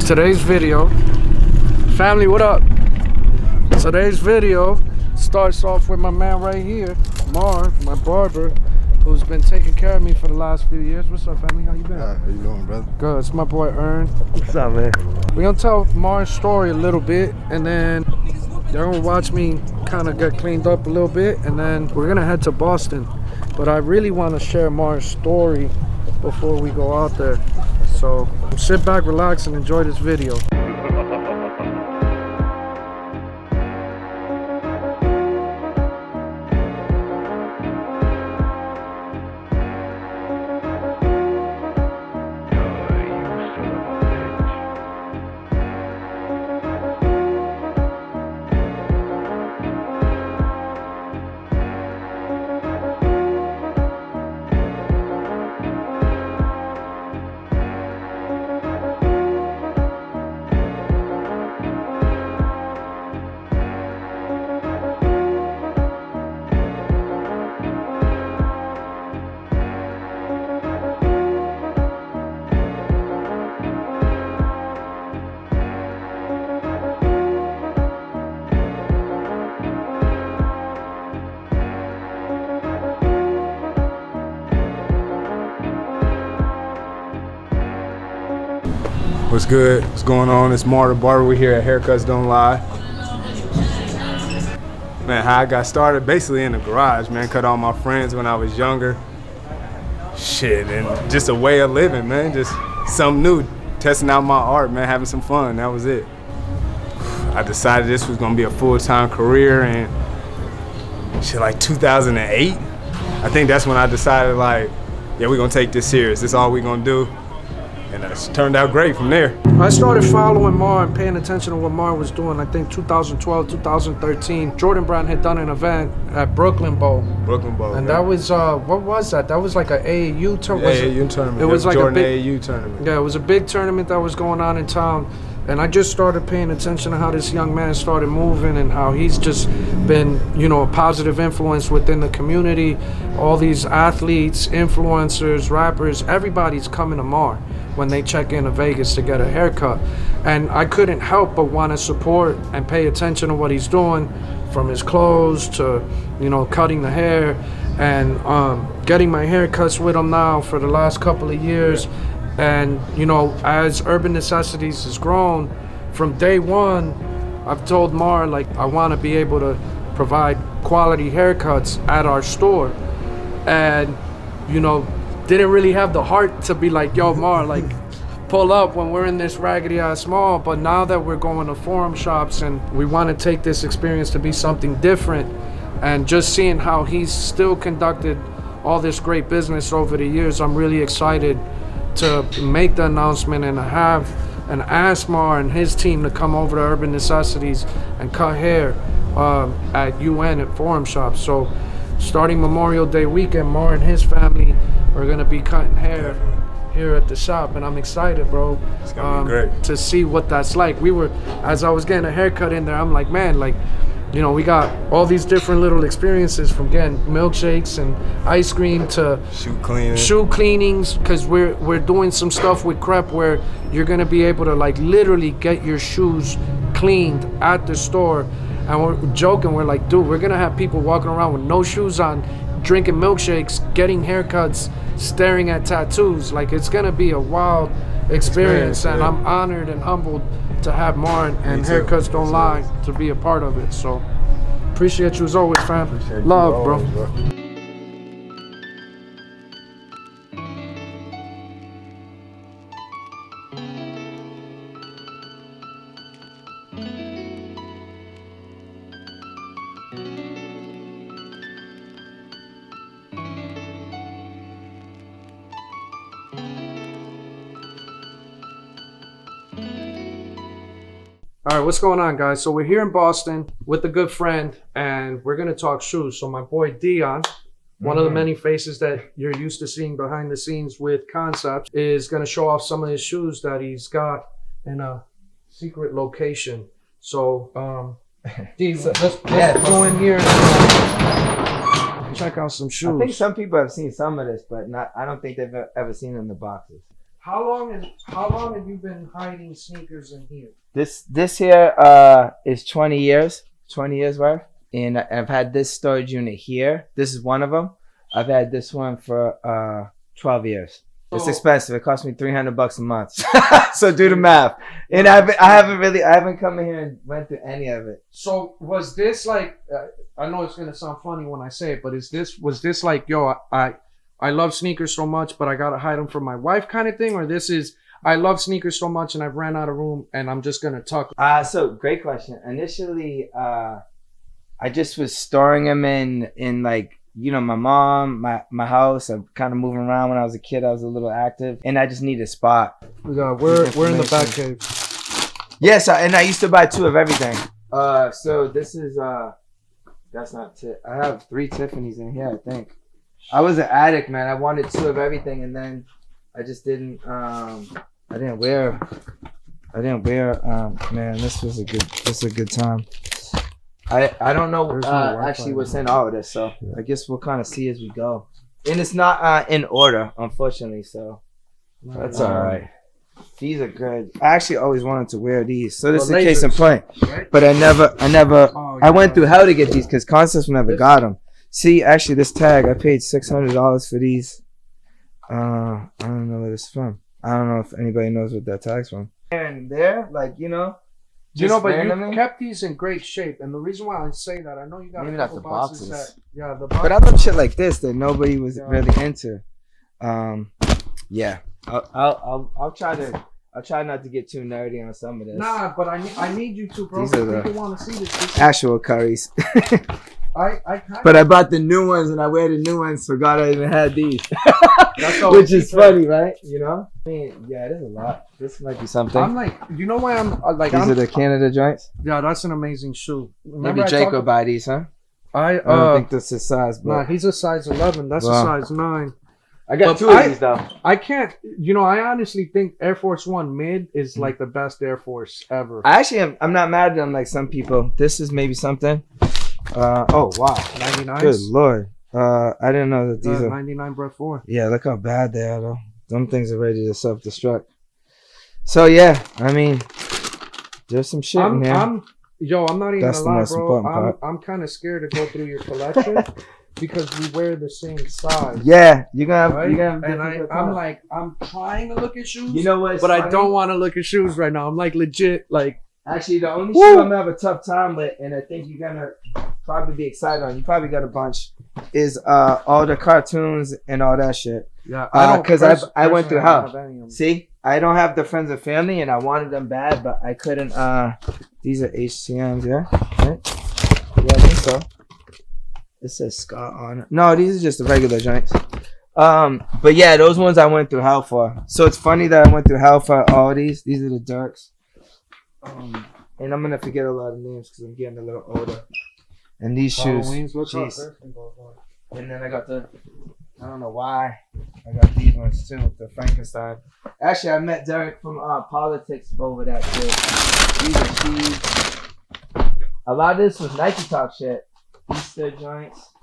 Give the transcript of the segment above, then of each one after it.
Today's video, family, what up? Today's video starts off with my man right here, Mar, my barber, who's been taking care of me for the last few years. What's up, family? How you been? How you doing, brother? Good. It's my boy Ern. What's up, man? We're gonna tell Mar's story a little bit, and then they're gonna watch me kind of get cleaned up a little bit, and then we're gonna head to Boston. But I really want to share Mar's story before we go out there. So sit back, relax, and enjoy this video. What's good? What's going on? It's Mar the Barber. We're here at Haircuts Don't Lie. Man, how I got started, basically in the garage, man. Cut all my friends when I was younger. Shit, and just a way of living, man. Just something new. Testing out my art, man. Having some fun. That was it. I decided this was gonna be a full-time career, and shit, like 2008. I think that's when I decided, like, yeah, we're gonna take this serious. This is all we're gonna do. And it's turned out great from there. I started following Mar and paying attention to what Mar was doing, I think 2012, 2013. Jordan Brown had done an event at Brooklyn Bowl. And that was, what was that? That was like an AAU tournament. AAU tournament. It was like Jordan a big AAU tournament. Yeah, it was a big tournament that was going on in town. And I just started paying attention to how this young man started moving and how he's just been, you know, a positive influence within the community. All these athletes, influencers, rappers, everybody's coming to Mar when they check into Vegas to get a haircut. And I couldn't help but want to support and pay attention to what he's doing, from his clothes to, you know, cutting the hair, and getting my haircuts with him now for the last couple of years. And, you know, as Urban Necessities has grown, from day one, I've told Mar, like, I want to be able to provide quality haircuts at our store. And, you know, didn't really have the heart to be like, yo, Mar, like, pull up when we're in this raggedy ass mall. But now that we're going to forum shops and we want to take this experience to be something different, and just seeing how he's still conducted all this great business over the years, I'm really excited to make the announcement and have and ask Mar and his team to come over to Urban Necessities and cut hair at UN at forum shops. So starting Memorial Day weekend, Mar and his family are gonna be cutting hair here at the shop, and I'm excited, bro. It's gonna be great to see what that's like. As I was getting a haircut in there, I'm like, man, like, you know, we got all these different little experiences, from getting milkshakes and ice cream to shoe cleanings, because we're doing some stuff with Crep where you're gonna be able to, like, literally get your shoes cleaned at the store. And we're joking, we're like, dude, we're gonna have people walking around with no shoes on, drinking milkshakes, getting haircuts, staring at tattoos. Like, it's gonna be a wild experience, and I'm honored and humbled to have Mar and Haircuts Don't Lie to be a part of it. So appreciate you as always, fam. Love, bro. All right, what's going on, guys? So we're here in Boston with a good friend, and we're gonna talk shoes. So my boy Deon, one of the many faces that you're used to seeing behind the scenes with Concepts, is gonna show off some of his shoes that he's got in a secret location. So, let's go in here and check out some shoes. I think some people have seen some of this, but not. I don't think they've ever seen it in the boxes. How long have you been hiding sneakers in here? This here is 20 years. 20 years worth. And I've had this storage unit here. This is one of them. I've had this one for 12 years. It's expensive. It cost me $300 a month. So do the math. And I haven't come in here and went through any of it. So was this like? I know it's gonna sound funny when I say it, but was this like, yo, I love sneakers so much, but I gotta hide them from my wife kind of thing, or this is I love sneakers so much and I've ran out of room and I'm just gonna tuck. So great question. Initially, I just was storing them in like, you know, my mom, my house. I'm kind of moving around. When I was a kid, I was a little active, and I just need a spot. We're in the back cave. Yes, and I used to buy 2 of everything. So this is that's not I have 3 Tiffany's in here, I think. I was an addict, man. I wanted 2 of everything, and then I just didn't. I didn't wear. Man, this was a good time. I don't know actually what's in all of this, so I guess we'll kind of see as we go. And it's not in order, unfortunately, so that's all right. These are good. I actually always wanted to wear these, so this is a case in point. Right? But I never. I went through hell to get these because Concepts never got them. See, actually, this tag I paid $600 for these. I don't know where this is from. I don't know if anybody knows what that tag's from. And there, like, you know. But you kept these in great shape, and the reason why I say that, I know you got maybe a couple boxes. The boxes. But I love shit like this that nobody was really into. Yeah, I'll try not to get too nerdy on some of this. Nah, but I need you to, bro. People want to see this. Actual curries. But I bought the new ones and I wear the new ones. Forgot I even had these. Which is funny, right? You know? I mean, yeah, it is a lot. This might be something. I'm like, you know why I'm like. These are the Canada joints. Yeah, that's an amazing shoe. Maybe Jake will buy these, huh? I don't think that's his size. But... Nah, he's a size 11. That's a size 9. I got 2 of these though. I can't. I honestly think Air Force One mid is like the best Air Force ever. I'm not mad at them like some people. This is maybe something. Oh wow, 99. Good lord. I didn't know that these are 99 Breath 4. Yeah, look how bad they are though. Some things are ready to self-destruct. So yeah, I mean, there's some shit in here. I'm not even gonna lie, bro. I'm kind of scared to go through your collection because we wear the same size. Yeah, you're gonna have and I'm trying to look at shoes. You know what? But funny? I don't want to look at shoes right now. I'm like legit like. Actually, the only shoe I'm gonna have a tough time with, and I think you're gonna probably be excited on. You probably got a bunch. Is all the cartoons and all that shit. Yeah, because I went through hell. See, I don't have the friends and family, and I wanted them bad, but I couldn't. These are HCMs, yeah, right? Yeah, I think so. It says Scott on it. No, these are just the regular joints. But yeah, those ones I went through hell for. So it's funny that I went through hell for all these. These are the Dirks. And I'm gonna forget a lot of names because I'm getting a little older. And these shoes, jeez. And then I got I don't know why, I got these ones too, the Frankenstein. Actually, I met Derek from Politics over that too. These are cheese. A lot of this was Nike Talk shit. Easter joints,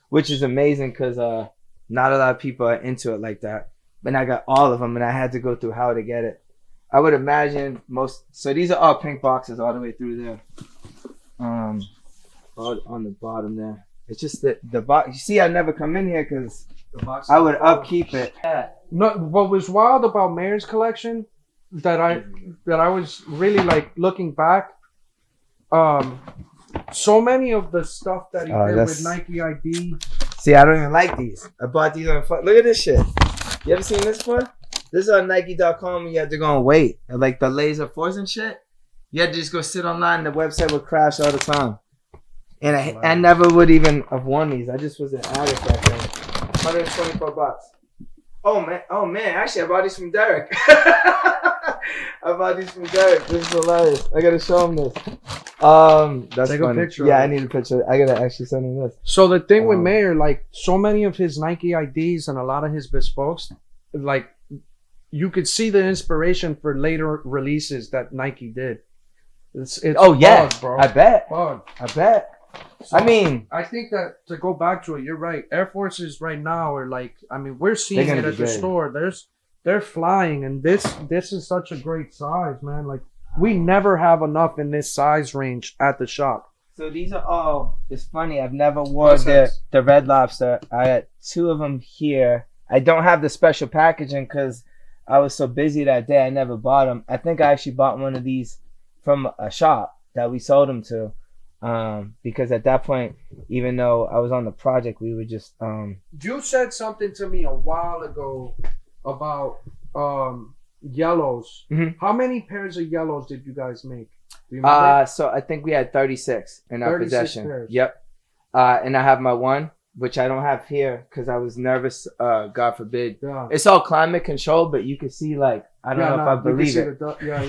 which is amazing because not a lot of people are into it like that. But I got all of them, and I had to go through how to get it. I would imagine so these are all pink boxes all the way through there. On the bottom there. It's just the box. You see, I never come in here because I would upkeep it. No, what was wild about Mayor's collection that I was really like looking back. So many of the stuff that he did with Nike ID. See, I don't even like these. I bought these on. Look at this shit. You ever seen this before? This is on Nike.com. You had to go and wait. And like the laser force and shit. You had to just go sit online. The website would crash all the time. And I never would even have worn these. I just was an addict back then. $124. Oh man. Actually, I bought these from Derek. This is hilarious. I gotta show him this. That's Take funny. A picture. Yeah, I need a picture. I gotta actually send him this. So the thing with Mayor, like so many of his Nike IDs and a lot of his bespokes, like you could see the inspiration for later releases that Nike did. It's bug, bro. I bet. Bug. I bet. So, I mean, I think that to go back to it, you're right. Air Forces right now are like, I mean, we're seeing it at the store. they're flying, and this is such a great size, man. Like we never have enough in this size range at the shop. So these are all. It's funny. I've never wore the Red Lobster. I got 2 of them here. I don't have the special packaging because I was so busy that day. I never bought them. I think I actually bought one of these from a shop that we sold them to. Because at that point, even though I was on the project, we were just You said something to me a while ago about yellows. Mm-hmm. How many pairs of yellows did you guys make? Do you remember? So I think we had 36 in our 36 possession. pairs. Yep. And I have my one, which I don't have here because I was nervous. God forbid. Yeah. It's all climate controlled, but you can see like I don't know if I believe it.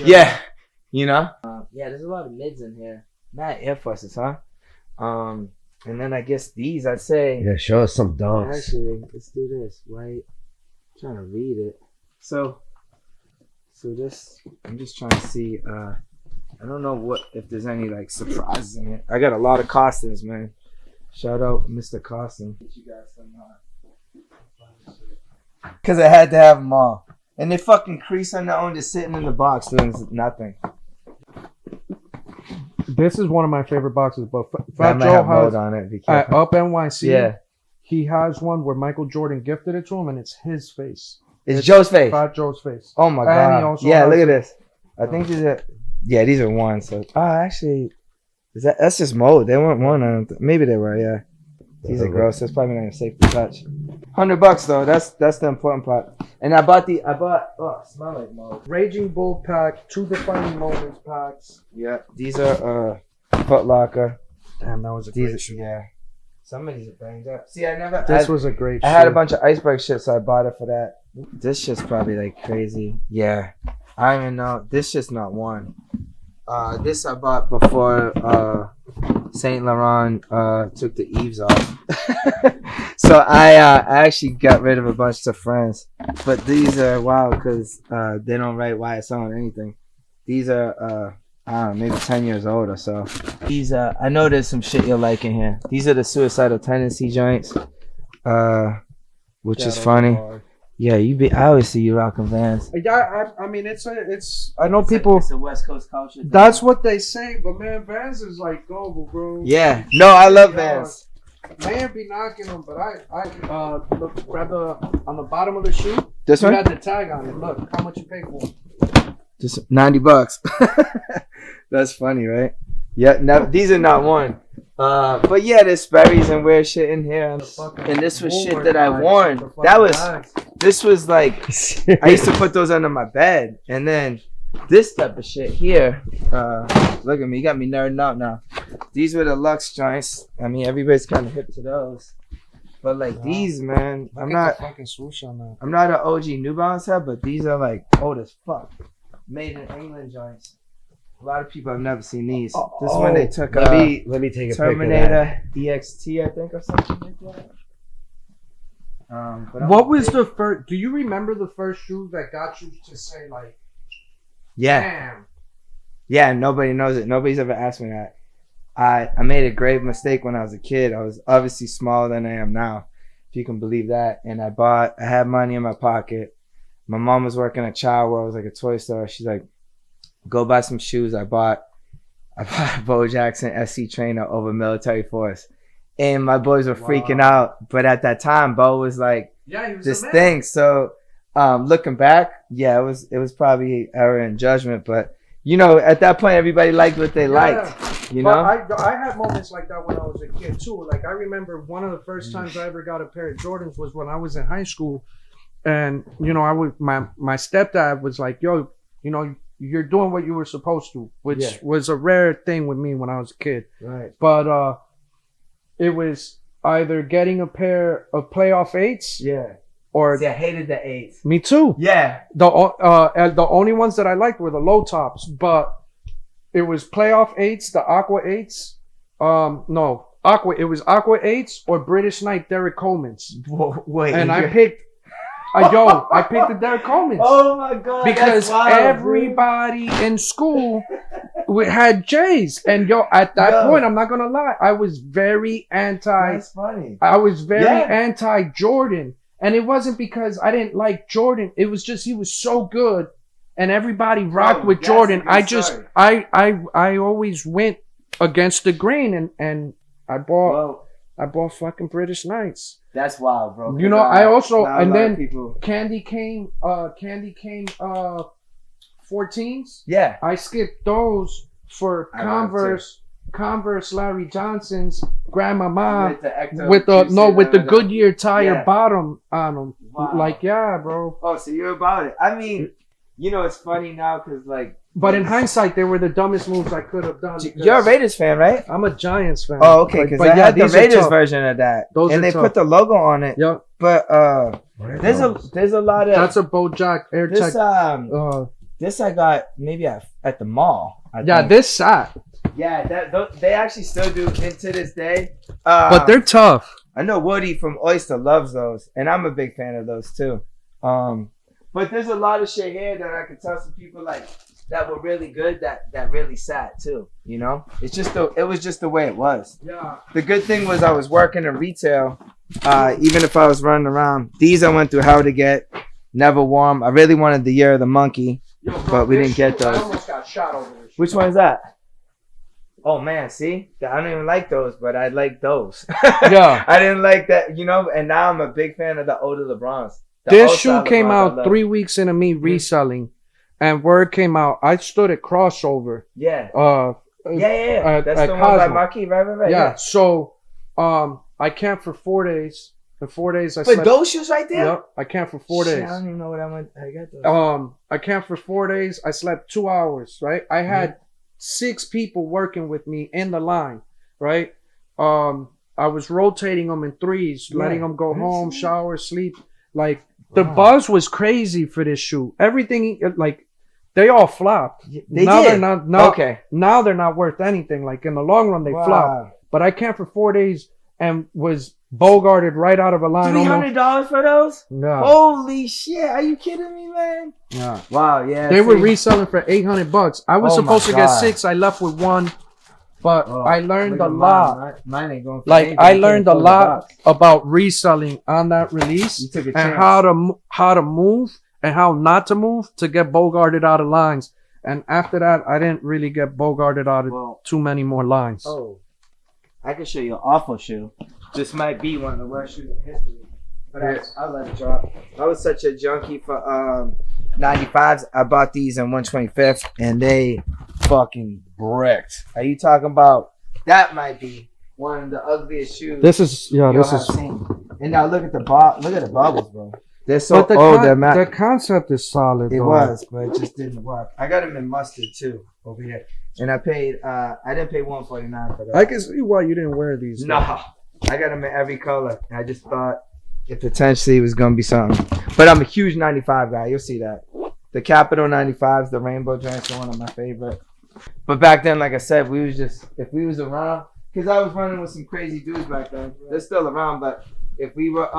Yeah. You know. Yeah, there's a lot of mids in here. Not Air Forces, huh? And then I guess these, I'd say. Yeah, show us some dunks. Actually, let's do this. Wait, I'm trying to read it. So this, I'm just trying to see. I don't know if there's any like surprises in it. I got a lot of costumes, man. Shout out Mr. Costume. Get you guys some. Cause I had to have them all, and they fucking crease on their own, just sitting in the box doing nothing. This is one of my favorite boxes, but Fat Joe has on it. Be at Up NYC. Yeah, he has one where Michael Jordan gifted it to him, and it's his face. It's Joe's face. Fat Joe's face. Oh my god! Yeah, look at this. I think these are. Yeah, these are ones. So, actually, that's just mold. They weren't one. Maybe they were. Yeah, these are gross. That's probably not even safe to touch. $100 though. That's the important part. And I bought. Oh, smell like mold. Raging Bull pack, 2 defining moments packs. Yeah, these are Foot Locker. Damn, that was a great shoe. Yeah, some of these are banged up. See, I never. This was a great. I had a bunch of iceberg shit, so I bought it for that. This shit's probably like crazy. Yeah, I don't even know. This shit's not one. This I bought before Saint Laurent took the eaves off. So I actually got rid of a bunch of friends. But these are wild because they don't write YSL on anything. These are I don't know, maybe 10 years old or so. These I know there's some shit you'll like in here. These are the suicidal tendency joints. Which is funny. Yeah, I always see you rocking Vans. Yeah, I mean, it's. I know people. It's a West Coast culture. That's what they say, but man, Vans is like global, bro. Yeah, no, I love Vans. Man, be knocking them, but I look, grab on the bottom of the shoe. This one? You got the tag on it. Look, how much you pay for it? Just $90. That's funny, right? Yeah, no, these are not one. But yeah, there's Sperry's and weird shit in here. And this was shit that I worn. This was like, I used to put those under my bed. And then this type of shit here, look at me, you got me nerding out now. These were the Lux joints. I mean, everybody's kind of hip to those. But like these, man, I'm not an OG New Balance head, but these are like old as fuck. Made in England joints. A lot of people have never seen these. This one they took. Let me take a Terminator EXT, I think, or something like that. What was the first? Do you remember the first shoe that got you to say like, yeah, damn? Yeah, nobody knows it. Nobody's ever asked me that. I made a grave mistake when I was a kid. I was obviously smaller than I am now, if you can believe that. And I had money in my pocket. My mom was working at Child World. It was like a toy store. She's like, go buy some shoes. I bought a Bo Jackson SC trainer over military force. And my boys were freaking out. But at that time, Bo was like he was this thing. So looking back, yeah, it was probably error in judgment. But, you know, at that point, everybody liked what they liked. You know? I had moments like that when I was a kid, too. Like, I remember one of the first times I ever got a pair of Jordans was when I was in high school. And, you know, my stepdad was like, yo, you know, you're doing what you were supposed to, which was a rare thing with me when I was a kid. Right. But it was either getting a pair of playoff 8s. Yeah. Or see, I hated the 8s. Me too. Yeah. The only ones that I liked were the low tops, but it was playoff 8s, the Aqua 8s. No, Aqua. It was Aqua 8s or British Knight Derek Coleman's. Wait. And I picked. I picked the Derek Coleman's. Oh my god! Because everybody in school had J's, and at that point, I'm not gonna lie, I was very anti. That's funny. I was very anti Jordan, And it wasn't because I didn't like Jordan. It was just he was so good, and everybody rocked with Jordan. I always went against the grain, and I bought fucking British Knights. That's wild, bro. You know, I also and then people... Candy came 14s. Yeah, I skipped those for Converse Larry Johnson's grandmama with the Goodyear tire bottom on them. Wow. Like, yeah, bro. Oh, so you're about it. I mean, you know, it's funny now because like. But in hindsight, they were the dumbest moves I could have done. You're a Raiders fan, right? I'm a Giants fan. Oh, okay. Because I had the Raiders version of that, and they put the logo on it. Yep. But there's a lot of. That's a Bojack AirTech. This I got maybe at the mall. I think. This sat. Yeah, they actually still do to this day. But they're tough. I know Woody from Oyster loves those, and I'm a big fan of those too. But there's a lot of shit here that I could tell some people like that were really good that really sat too. You know, it was just the way it was. Yeah. The good thing was I was working in retail. Even if I was running around, these I went through how to get. Never wore 'em. I really wanted the Year of the Monkey, but we didn't get those. I almost got shot over this. Which one is that? Oh man, see? I don't even like those, but I like those. Yeah. I didn't like that, you know, and now I'm a big fan of the older LeBrons. This shoe came out 3 weeks into me reselling, and word came out. I stood at Crossover. Yeah. Yeah. That's the one by Marquis, right? Yeah. So, I camped for 4 days. In 4 days, I slept. But those shoes right there? Yep. I camped for 4 days. I don't even know what I got those. I camped for 4 days. I slept 2 hours, right? I had 6 people working with me in the line, right? I was rotating them in threes, letting them go home, shower, sleep. Like, the buzz was crazy for this shoe. Everything, like, they all flopped. Now they're not okay. Now they're not worth anything. Like, in the long run, they flopped. But I camped for 4 days and was bogarted right out of a line. $300 for those? Yeah. Holy shit! Are you kidding me, man? Yeah. Wow. Yeah. They were reselling for $800. I was supposed to get 6. I left with 1, but I learned a lot. Mine ain't going. Like I learned a lot about reselling on that release and how to move and how not to move to get bogarted out of lines. And after that, I didn't really get bogarted out of too many more lines. Oh, I can show you an awful shoe. This might be one of the worst shoes in history. But I'll let it drop. I was such a junkie for 95s. I bought these on 125th and they fucking bricked. Are you talking about that might be one of the ugliest shoes this is seen. And now look at the bubbles, bro. They're so old. The concept is solid. It was, but it just didn't work. I got them in mustard too over here. And I paid I didn't pay $149 for that. I can see why you didn't wear these. No. I got them in every color. I just thought it potentially was going to be something. But I'm a huge 95 guy. You'll see that. The Capital 95s, the rainbow joints are one of my favorite. But back then, like I said, if we was around, because I was running with some crazy dudes back then. They're still around, but if we were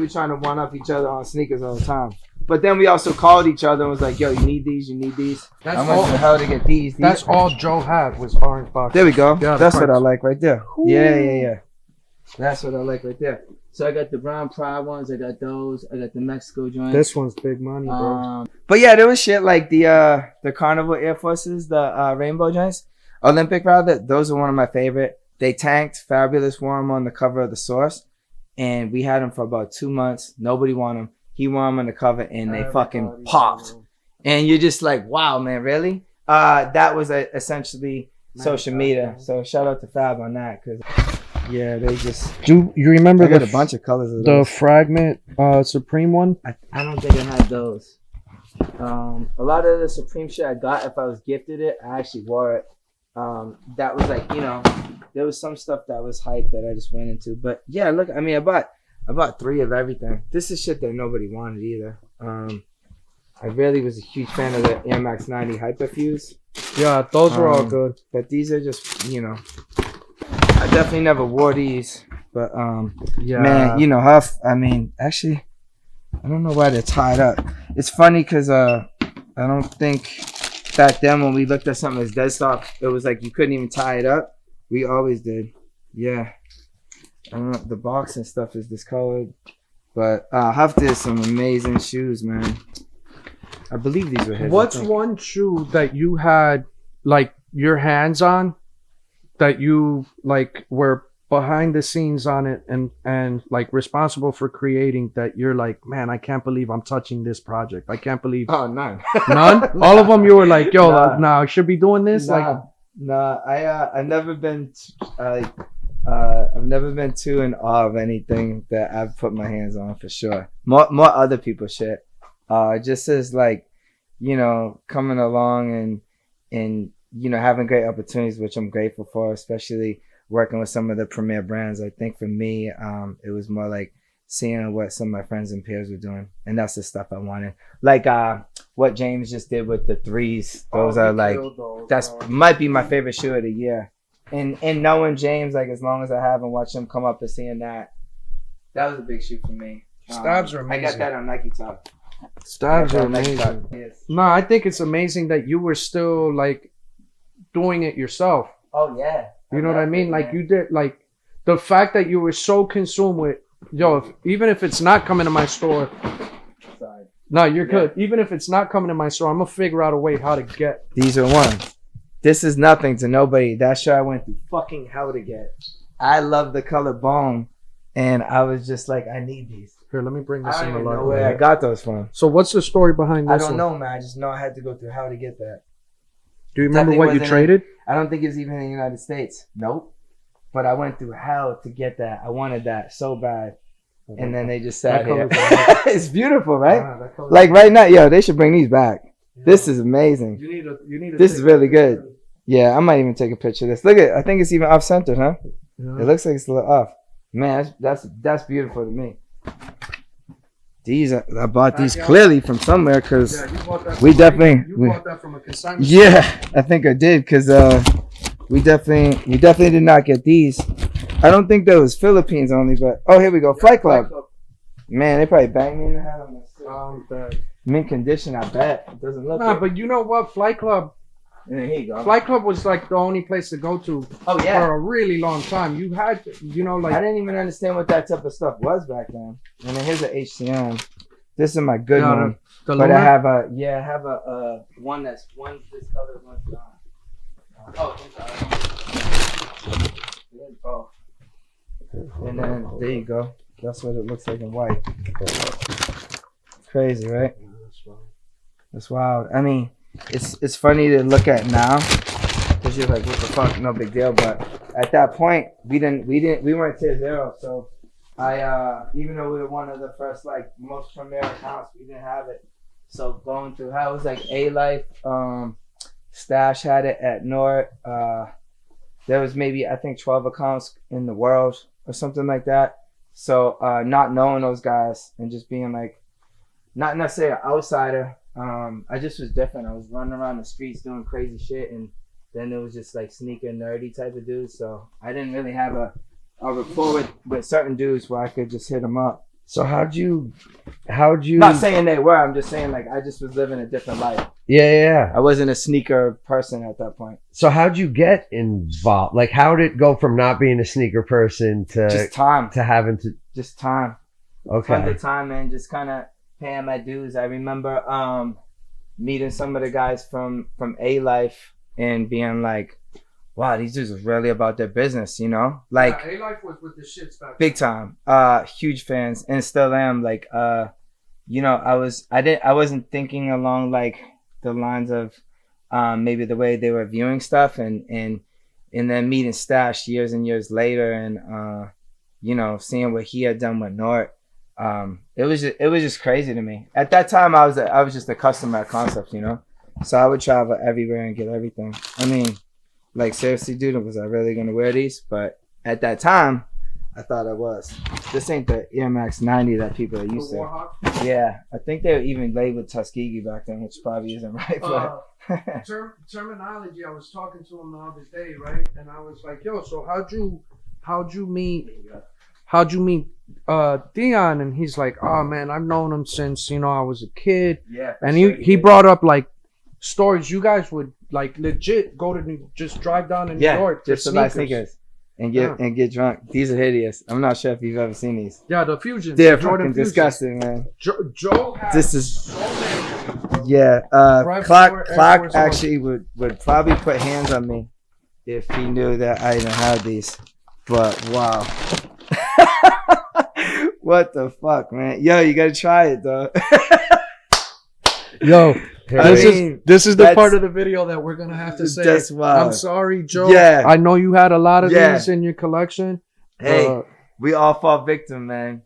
trying to one up each other on sneakers all the time. But then we also called each other and was like, yo, you need these, you need these. I went to hell to get these. That's all Joe had was orange boxes. There we go. Yeah, that's what I like right there. Ooh. Yeah. That's what I like right there. So I got the brown Pride ones. I got those. I got the Mexico joints. This one's big money, bro. But yeah, there was shit like the Carnival Air Forces, the rainbow joints, Olympic rather. Those are one of my favorite. They tanked. Fabulous wore them on the cover of the Source, and we had them for about 2 months. Nobody won them. He wore them on the cover, and they fucking popped. And you're just like, wow, man, really? That was essentially social media. So shout out to Fab on that, because. Yeah, they just. Do you remember I got a bunch of colors of those. The Fragment Supreme one? I don't think I had those. A lot of the Supreme shit I got, if I was gifted it, I actually wore it. That was like, you know, there was some stuff that was hype that I just went into. But yeah, look, I mean, I bought 3 of everything. This is shit that nobody wanted either. I really was a huge fan of the Air Max 90 Hyperfuse. Yeah, those were all good. But these are just, you know. I definitely never wore these, but yeah, man, you know, Huff. I mean, actually, I don't know why they're tied up. It's funny because I don't think back then when we looked at something as dead stock, it was like you couldn't even tie it up. We always did. Yeah, I don't know. The box and stuff is discolored. But Hafta is some amazing shoes, man. I believe these were his. What's one shoe that you had like your hands on that you like were behind the scenes on it and like responsible for creating that you're like, man, I can't believe I'm touching this project. I can't believe. Oh, none. None? All of them you were like, yo, nah, I should be doing this? I've never been I've never been too in awe of anything that I've put my hands on, for sure. More other people's shit. Just as like, you know, coming along and you know, having great opportunities, which I'm grateful for, especially working with some of the premier brands. I think for me, it was more like seeing what some of my friends and peers were doing, and that's the stuff I wanted. Like what James just did with the threes. Those are like that's might be my favorite shoe of the year. And knowing James, like as long as I have and watch him come up and seeing that was a big shoe for me. Stabs are amazing. I got that on Nike Top. Stabs are amazing. Yes. No, I think it's amazing that you were still like doing it yourself. Oh yeah. You know what I mean? Like you did, like the fact that you were so consumed with, yo, even if it's not coming to my store. Sorry. No, you're good. Even if it's not coming to my store, I'm gonna figure out a way how to get. These are ones. This is nothing to nobody. That shit I went through fucking hell to get. I love the color bone, and I was just like, I need these. Here, let me bring this I in don't a even lot. know where I got those from. So what's the story behind this? I don't know, man. I just know I had to go through hell to get that. Do you remember what you traded? I don't think it's even in the United States. Nope. But I went through hell to get that. I wanted that so bad. And then they just sat here. It's beautiful, right? Like right now, yo, they should bring these back. Yeah. This is amazing. You need this is really good. Yeah, I might even take a picture of this. Look at, I think it's even off centered, huh? Yeah. It looks like it's a little off. Man, that's beautiful to me. These I bought these clearly from somewhere because we definitely bought that from a consignment. Yeah, I think I did because we definitely did not get these. I don't think that was Philippines only, but oh, here we go, Flight Club. Man, they probably banged me in the head on this. Mint condition, I bet. It doesn't look. Nah, but you know what, Flight Club. Yeah, here you go. Flight Club was like the only place to go to. Oh yeah. For a really long time. You had, you know, like I didn't even understand what that type of stuff was back then. And then here's an HCM. This is my good one. But I have a one that's one this color, one's gone. Oh. And then there you go. That's what it looks like in white. Crazy, right? That's wild. I mean, it's funny to look at now because you're like, what the fuck, no big deal. But at that point, we weren't tier zero. So I even though we were one of the first like most premier accounts, we didn't have it. So going through how it was like A Life, Stash had it at Nord. There was maybe I think 12 accounts in the world or something like that. So not knowing those guys and just being like not necessarily an outsider. I just was different. I was running around the streets doing crazy shit, and then it was just like sneaker nerdy type of dudes. So I didn't really have a rapport with certain dudes where I could just hit them up. So how'd you? Not saying they were. I'm just saying like I just was living a different life. Yeah. I wasn't a sneaker person at that point. So how'd you get involved? Like how did it go from not being a sneaker person to just time to having to just time? Okay. Tons of time and just kind of paying my dues. I remember meeting some of the guys from A Life and being like, wow, these dudes was really about their business, you know? Like A Life was with the shits back big time. Huge fans and still am. Like you know, I wasn't thinking along like the lines of maybe the way they were viewing stuff and then meeting Stash years and years later and you know, seeing what he had done with Nort. It was just crazy to me. At that time, I was just a customer at Concepts, you know. So I would travel everywhere and get everything. I mean, like seriously, dude, was I really gonna wear these? But at that time, I thought I was. This ain't the Air Max 90 that people are used to. Yeah, I think they were even labeled Tuskegee back then, which probably isn't right. But Termanalogy. I was talking to him the other day, right? And I was like, "Yo, so how'd you meet Deon?" And he's like, "Oh man, I've known him since I was a kid." Yeah. And he brought up like stories. You guys would like legit go to just drive down to New York just to buy sneakers. and get drunk. These are hideous. I'm not sure if you've ever seen these. Yeah, the fusions. They're Jordan fucking Fusions. disgusting, man. Joe has This is so many, bro. yeah. Right Clark before Air Clark Force One. actually would probably put hands on me if he knew that I didn't have these. But wow. What the fuck, man? Yo, you gotta try it though. Yo, I mean, this is the that's- part of the video that we're gonna have to say. That's wild. I'm sorry, Joe. Yeah. I know you had a lot of Yeah. these in your collection. Hey, we all fall victim, man.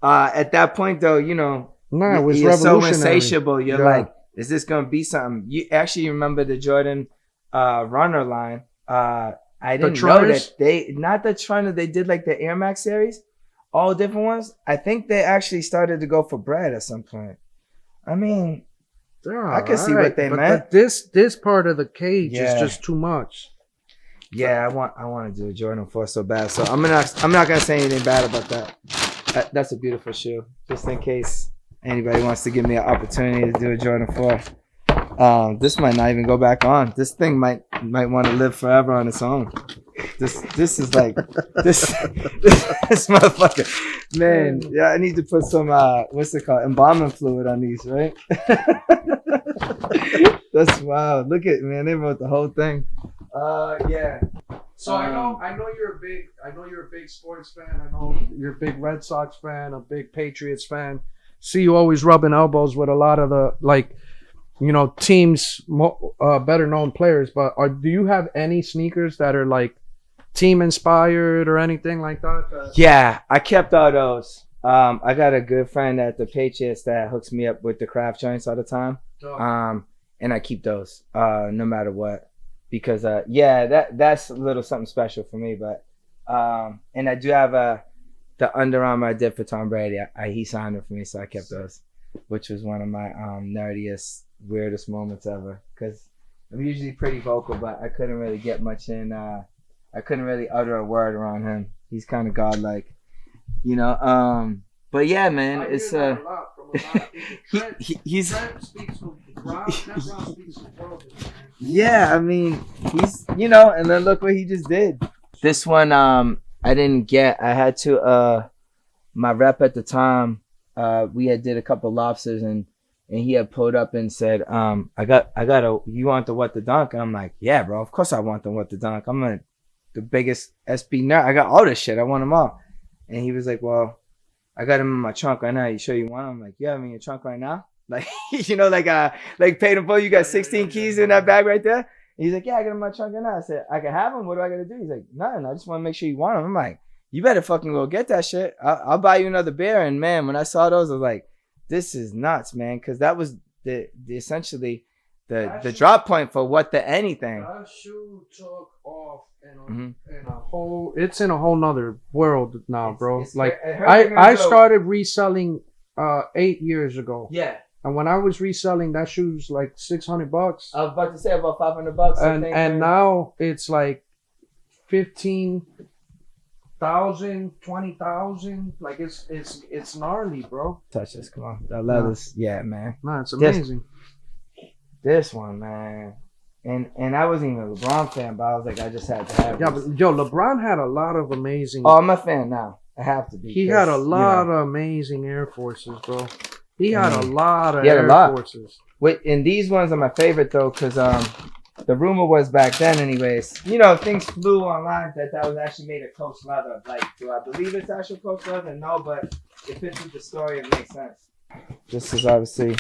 At that point though, you know, Nah, it was you're so revolutionary. insatiable. You're Yeah. like, is this gonna be something? You actually remember the Jordan runner line. I didn't know Trunners? that they not the Trunner, they did like the Air Max series, all different ones. I think they actually started to go for bread at some point. I mean, They're I can see alright, what they but meant. This part of the cage Yeah. is just too much. yeah, I want to do a Jordan 4 so bad. So I'm not gonna say anything bad about that. That's a beautiful shoe. Just in case anybody wants to give me an opportunity to do a Jordan 4. This might not even go back on. This thing might want to live forever on its own. This is like this motherfucker. Man, yeah, I need to put some what's it called? Embalming fluid on these, right? That's wild. Look at man, they wrote the whole thing. Yeah. So I know you're a big sports fan. I know you're a big Red Sox fan, a big Patriots fan. See you always rubbing elbows with a lot of the teams, better known players. But do you have any sneakers that are like team inspired or anything like that? Yeah, I kept all those. I got a good friend at the Patriots that hooks me up with the craft joints all the time. And I keep those no matter what. Because that's a little something special for me. But and I do have the Under Armour I did for Tom Brady. He signed it for me, so I kept those, which was one of my nerdiest, weirdest moments ever. Because I'm usually pretty vocal, but I couldn't really get much in. I couldn't really utter a word around him. He's kind of godlike, you know. But yeah, man, it's he's yeah. I mean, he's and then look what he just did. This one, I didn't get. I had to. My rep at the time, we had did a couple lobsters and he had pulled up and said, I got you want the what the dunk? And I'm like, yeah, bro, of course I want the what the dunk. I'm the biggest SB nerd. I got all this shit. I want them all. And he was like, well, I got them in my trunk right now. You sure you want them? I'm like, yeah, I'm in your trunk right now. Like, like paid in full. You got 16 keys in that bag right there. And he's like, yeah, I got them in my trunk right now. I said, I can have them. What do I got to do? He's like, nothing. I just want to make sure you want them. I'm like, you better fucking go get that shit. I'll buy you another beer. And man, when I saw those, I was like, this is nuts, man. Because that was the essentially the drop point for what the anything. That shoe took off in a whole. It's in a whole nother world now, bro. I started reselling 8 years ago. Yeah. And when I was reselling, that shoe's like $600. I was about to say about $500. And now it's like 15,000, 20,000. Like it's gnarly, bro. Touch this, come on. That leather's yeah, man. Nah, it's amazing. This one, man. And I wasn't even a LeBron fan, but I was like, I just had to have Yeah, this. but yo, LeBron had a lot of amazing. Oh, I'm a fan now. I have to be. He had a lot of amazing Air Forces, bro. He had a lot of Air Forces. Wait, and these ones are my favorite though, because the rumor was back then, anyways. Things flew online that was actually made of Coach leather. Like, do I believe it's actual Coach leather? No, but it fits with the story. It makes sense. This is obviously,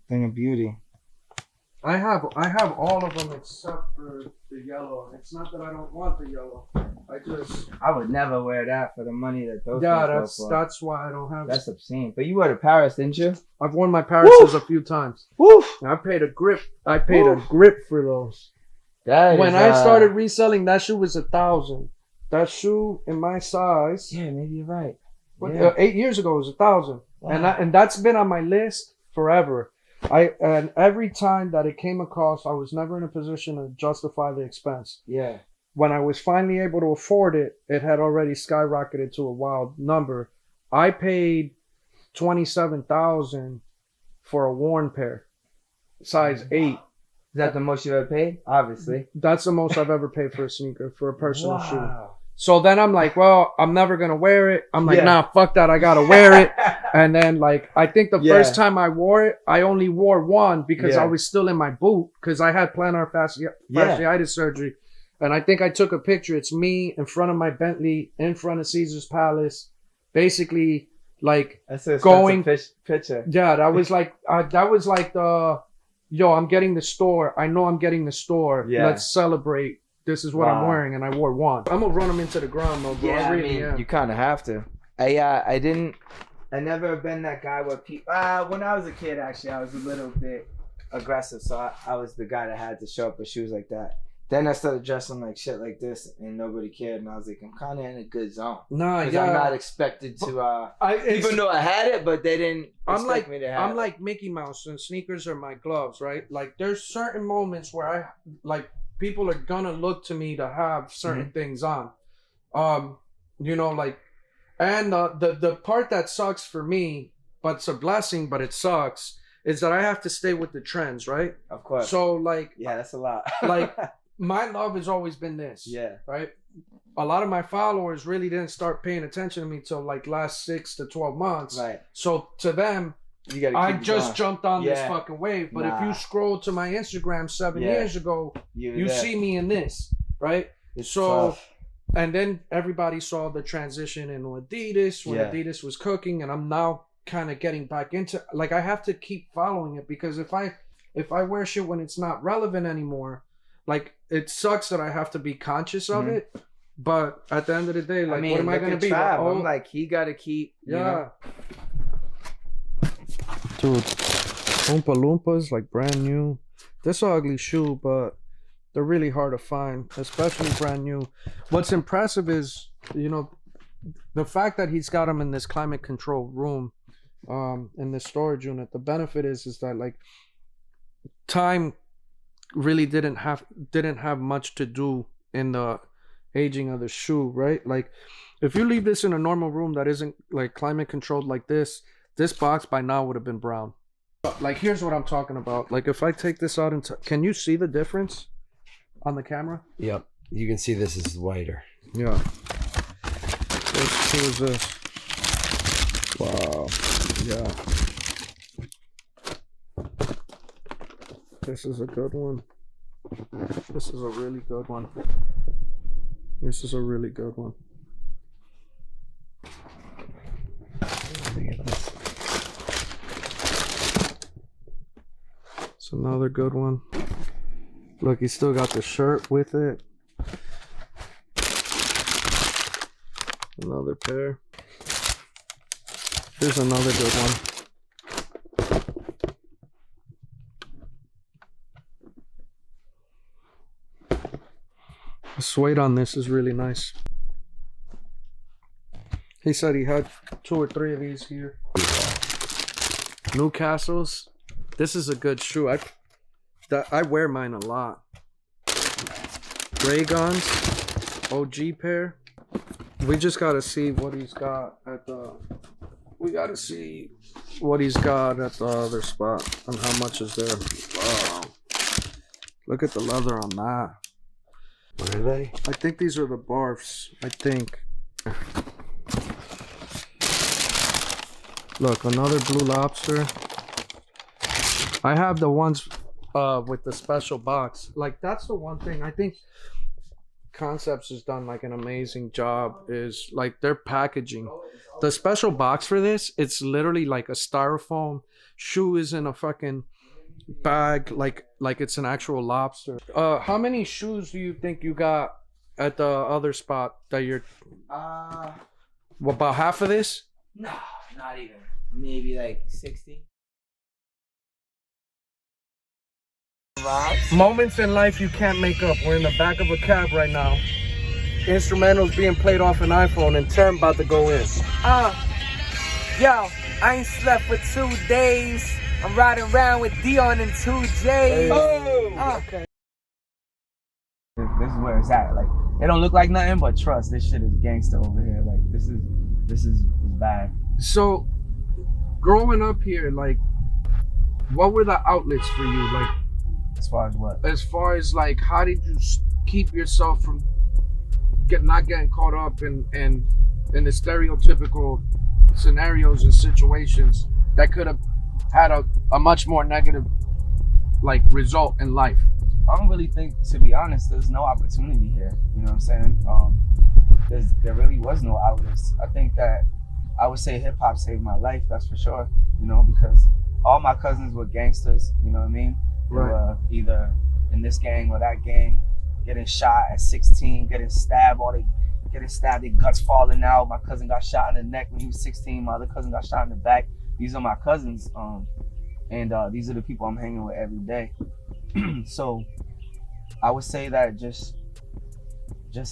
thing of beauty. I have all of them except for the yellow. It's not that I don't want the yellow. I would never wear that for the money that those. Yeah, go for. that's why I don't have. That's obscene. But you wore to Paris, didn't you? I've worn my Parises a few times. Woo! I paid a grip. I paid a grip for those. When I started reselling, that shoe was $1,000. That shoe in my size. Yeah, maybe you're right. 8 years ago it was $1,000, and that's been on my list forever. And every time that it came across, I was never in a position to justify the expense. Yeah. When I was finally able to afford it, it had already skyrocketed to a wild number. I paid $27,000 for a worn pair, size 8, that the most you ever paid? Obviously. That's the most I've ever paid for a sneaker, for a personal shoe. Wow. So then I'm like, well, I'm never gonna wear it. I'm like, Yeah. nah, fuck that. I gotta wear it. And then like, I think the Yeah. first time I wore it, I only wore one because Yeah. I was still in my boot because I had plantar fasciitis surgery. And I think I took a picture. It's me in front of my Bentley, in front of Caesar's Palace, basically like That's a going picture. Yeah, that was like the, yo, I'm getting the store. I know I'm getting the store. Yeah. Let's celebrate. This is what I'm wearing, and I wore one. I'm gonna run them into the ground, though, bro. Yeah, I really am. you kind of have to. I never been that guy where people. When I was a kid, actually, I was a little bit aggressive, so I was the guy that had to show up with shoes like that. Then I started dressing like shit like this, and nobody cared. And I was like, I'm kind of in a good zone. Nah, Because yeah. I'm not expected to. Even though I had it, but they didn't expect me to have it. I'm like Mickey Mouse, and sneakers are my gloves, right? Like, there's certain moments where I like people are gonna look to me to have certain things on. You know, like, and the part that sucks for me, but it's a blessing, but it sucks, is that I have to stay with the trends, right? Of course. So like, yeah, that's a lot. like. My love has always been this. Yeah. Right? A lot of my followers really didn't start paying attention to me till like last 6 to 12 months. Right. So to them, You gotta I keep it just going. jumped on this Yeah. fucking wave. But if Nah. you scroll to my Instagram 7 Yeah. years ago, you there. see me in this, right? It's so, tough. and then everybody saw the transition in Adidas when Yeah. Adidas was cooking, and I'm now kind of getting back into, like, I have to keep following it, because if I wear shit when it's not relevant anymore, like, it sucks that I have to be conscious of it, but at the end of the day, like, what am I gonna be? Trav, Oh, I'm like, he gotta keep. You know? Dude, Oompa Loompas, like, brand new. This ugly shoe, but they're really hard to find, especially brand new. What's impressive is, you know, the fact that he's got them in this climate controlled room, in this storage unit. The benefit is that, like, time really didn't have much to do in the aging of the shoe, right? Like, if you leave this in a normal room that isn't like climate controlled like this box by now would have been brown. Like, here's what I'm talking about. Like, if I take this out and can you see the difference on the camera? Yep. You can see this is whiter. Yeah. Who's this? Wow. Yeah. This is a good one. This is a really good one. This is a really good one. It's another good one. Look, he still got the shirt with it. Another pair. Here's another good one. The suede on this is really nice. He said he had 2 or 3 of these here. Newcastle's. This is a good shoe. I wear mine a lot. Raygons, OG pair. We just gotta see what he's got at the. We gotta see what he's got at the other spot and how much is there. Wow. Look at the leather on that. What are they? I think these are the barfs. I think. Look, another Blue Lobster. I have the ones with the special box. Like, that's the one thing I think Concepts has done like an amazing job, is like their packaging. The special box for this, it's literally like a styrofoam. Shoe is in a fucking bag, like it's an actual lobster. How many shoes do you think you got at the other spot that you're about half of this? No, not even. Maybe like 60. Moments in life you can't make up. We're in the back of a cab right now. Instrumentals being played off an iPhone, and Term about to go in. Yo, I ain't slept for 2 days. I'm riding around with Deon and 2J's. Okay. This is where it's at. Like, it don't look like nothing, but trust, this shit is gangster over here. Like, this is bad. So, growing up here, like, what were the outlets for you? Like, As far as what? As far as like, how did you keep yourself from not getting caught up in the stereotypical scenarios and situations that could have had a much more negative like result in life? I don't really think, to be honest, there's no opportunity here. You know what I'm saying? There really was no outlets. I think that I would say hip hop saved my life. That's for sure. You know, because all my cousins were gangsters. You know what I mean? They were either in this gang or that gang, getting shot at 16, getting stabbed, their guts falling out. My cousin got shot in the neck when he was 16. My other cousin got shot in the back. These are my cousins, and these are the people I'm hanging with every day. So I would say that just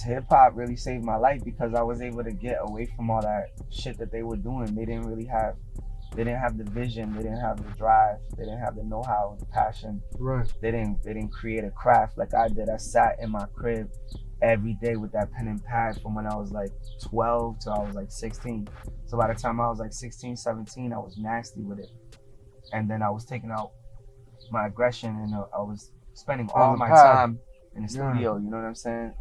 hip hop really saved my life, because I was able to get away from all that shit that they were doing. They didn't have the vision, they didn't have the drive, they didn't have the know-how, the passion. Right. They didn't create a craft like I did. I sat in my crib every day with that pen and pad from when I was like 12 till I was like 16. So by the time I was like 16, 17, I was nasty with it. And then I was taking out my aggression, and I was spending all my time in the studio, you know what I'm saying?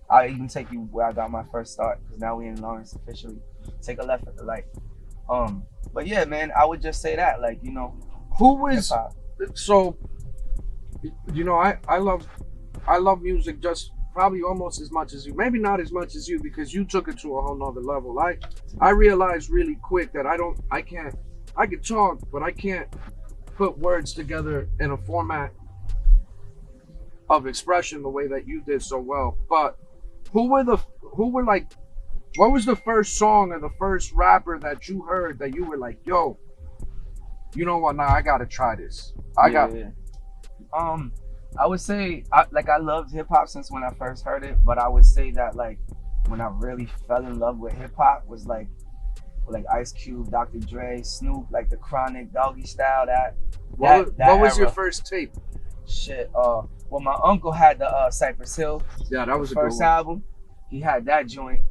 I'll even take you where I got my first start, because now we in Lawrence officially. Take a left at the light. But yeah, man, I would just say that, like, you know, who was hip-hop. So, you know, I love music just probably almost as much as you. Maybe not as much as you, because you took it to a whole nother level. I realized really quick that I can talk, but I can't put words together in a format of expression the way that you did so well. But what was the first song or the first rapper that you heard that you were like, yo, you know what, now I gotta try this. I would say I loved hip hop since when I first heard it, but I would say that like when I really fell in love with hip hop was like Ice Cube, Dr. Dre, Snoop, like the Chronic, Doggy Style. What was your first tape? Shit. Well, my uncle had the Cypress Hill. Yeah, that was the a first good one. album. He had that joint,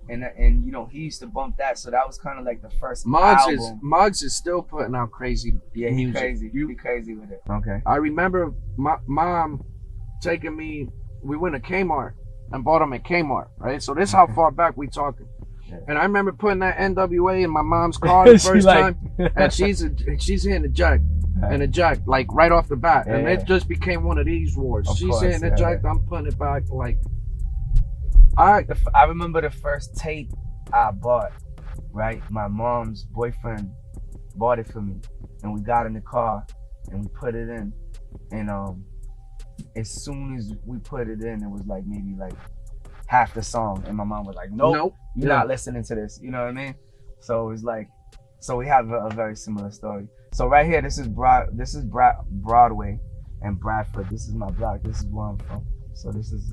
and you know he used to bump that, so that was kind of like the first album. Muggs is still putting out crazy. Yeah, he music. crazy. He crazy with it. Okay. I remember my mom taking me. We went to Kmart and bought them at Kmart, right? So this is how far back we talking. Yeah. And I remember putting that NWA in my mom's car the first time, and she's hitting the jack. And a jack, like right off the bat, and it just became one of these wars. She's hitting the jack, I'm putting it back. Like, I remember the first tape I bought. Right, my mom's boyfriend bought it for me, and we got in the car and we put it in, and as soon as we put it in, it was like maybe like half the song, and my mom was like, "Nope, you're not listening to this." You know what I mean? So it was like, so we have a very similar story. So right here, this is Broadway and Bradford. This is my block. This is where I'm from. So this is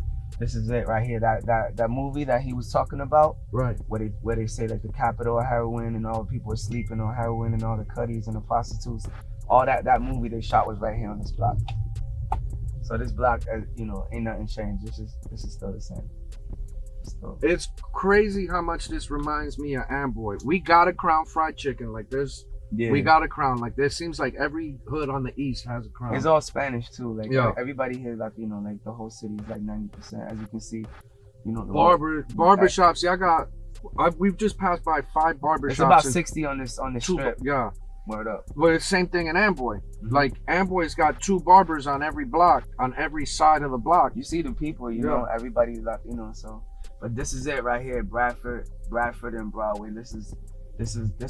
it right here. That movie that he was talking about, right? Where they say like the capital of heroin and all the people are sleeping on heroin and all the cutties and the prostitutes. All that movie they shot was right here on this block. So this block, you know, ain't nothing changed. This is still the same. It's crazy how much this reminds me of Amboy. We got a Crown Fried Chicken. Like we got a Crown. Like there seems like every hood on the east has a Crown. It's all Spanish too. Like everybody here, like, you know, like the whole city is like 90%. As you can see, you know, the barbershops. Yeah, we've just passed by 5 barbershops. It's about 60 on this strip. Yeah. Word up. But it's the same thing in Amboy. Mm-hmm. Like Amboy's got 2 barbers on every block, on every side of the block. You see the people, you know, everybody, like, you know, so. But this is it right here, Bradford and Broadway. This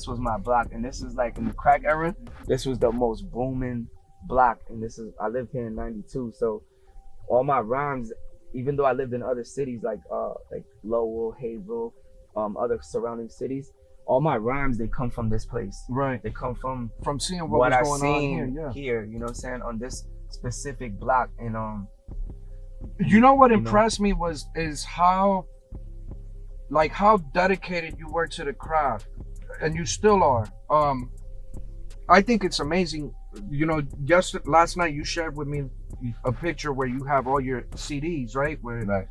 was my block, and this is like in the crack era. This was the most booming block, and I lived here in '92, so all my rhymes, even though I lived in other cities like Lowell, Haverhill, other surrounding cities, all my rhymes, they come from this place. Right. They come from seeing what was going on here. You know what I'm saying, on this specific block, and you know what impressed me is how dedicated you were to the craft, and you still are. I think it's amazing. You know, last night you shared with me a picture where you have all your CDs, right? Where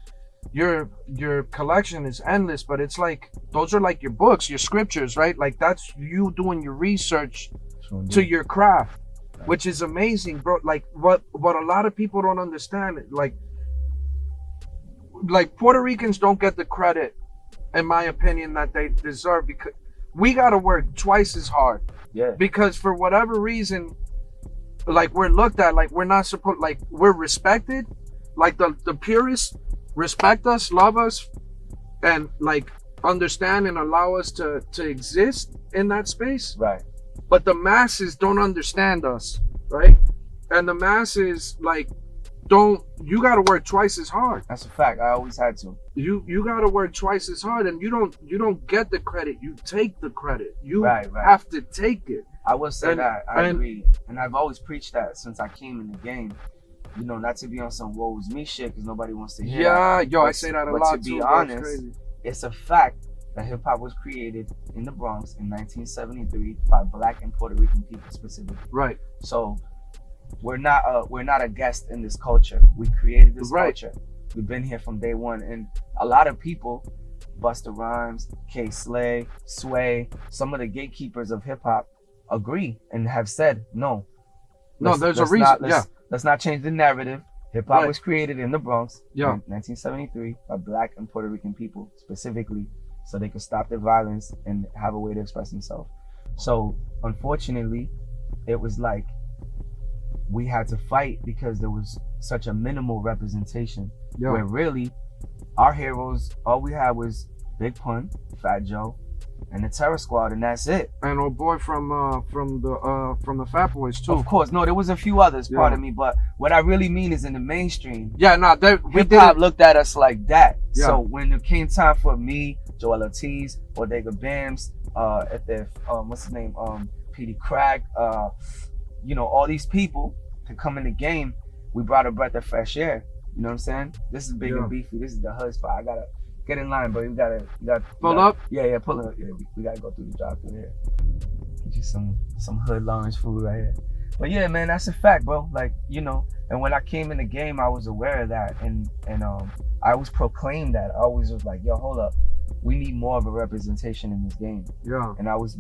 your collection is endless, but it's like those are like your books, your scriptures, right? Like that's you doing your research to your craft. which is amazing, bro. Like what a lot of people don't understand, like Puerto Ricans don't get the credit, in my opinion, that they deserve, because we gotta work twice as hard. Yeah. Because for whatever reason, like we're looked at like we're not supposed, like we're respected, like the purists respect us, love us, and like understand and allow us to exist in that space. Right. But the masses don't understand us, right? And the masses like you got to work twice as hard. That's a fact. I always had to. You got to work twice as hard, and you don't get the credit. You take the credit. You Right. have to take it. I will say And- that. I and- agree. And I've always preached that since I came in the game. You know, not to be on some woe is me shit because nobody wants to hear that. Yo, I But- say that a but lot to be too. Bro. It's honest, crazy. it's a fact that hip hop was created in the Bronx in 1973 by Black and Puerto Rican people specifically. Right. So we're not a guest in this culture. We created this Right. culture. We've been here from day one, and a lot of people, Busta Rhymes, K Slay, Sway, some of the gatekeepers of hip hop agree and have said no. No, there's a reason. Let's not change the narrative. Hip hop Right. was created in the Bronx Yeah. in 1973 by Black and Puerto Rican people specifically, so they could stop the violence and have a way to express themselves. So unfortunately, it was like we had to fight because there was such a minimal representation. Yeah. Where really our heroes, all we had was Big Pun, Fat Joe, and the Terror Squad, and that's it. And old boy from the Fat Boys too. Of course, no, there was a few others, Yeah. pardon me, but what I really mean is in the mainstream, Yeah, no, we hip did hop it. looked at us like that. Yeah. So when it came time for me, Joel Ortiz, Bodega Bams, what's his name, Petey Crack, you know, all these people to come in the game, we brought a breath of fresh air. You know what I'm saying? This is big Yeah. and beefy. This is the hood spot. I gotta get in line, bro. You gotta Pull up? Yeah, pull up. Yeah, we gotta go through the drive through here. Get you some hood lounge food right here. But yeah, man, that's a fact, bro. Like, you know, and when I came in the game, I was aware of that, and I always proclaimed that. I always was like, yo, hold up, we need more of a representation in this game. Yeah. And I was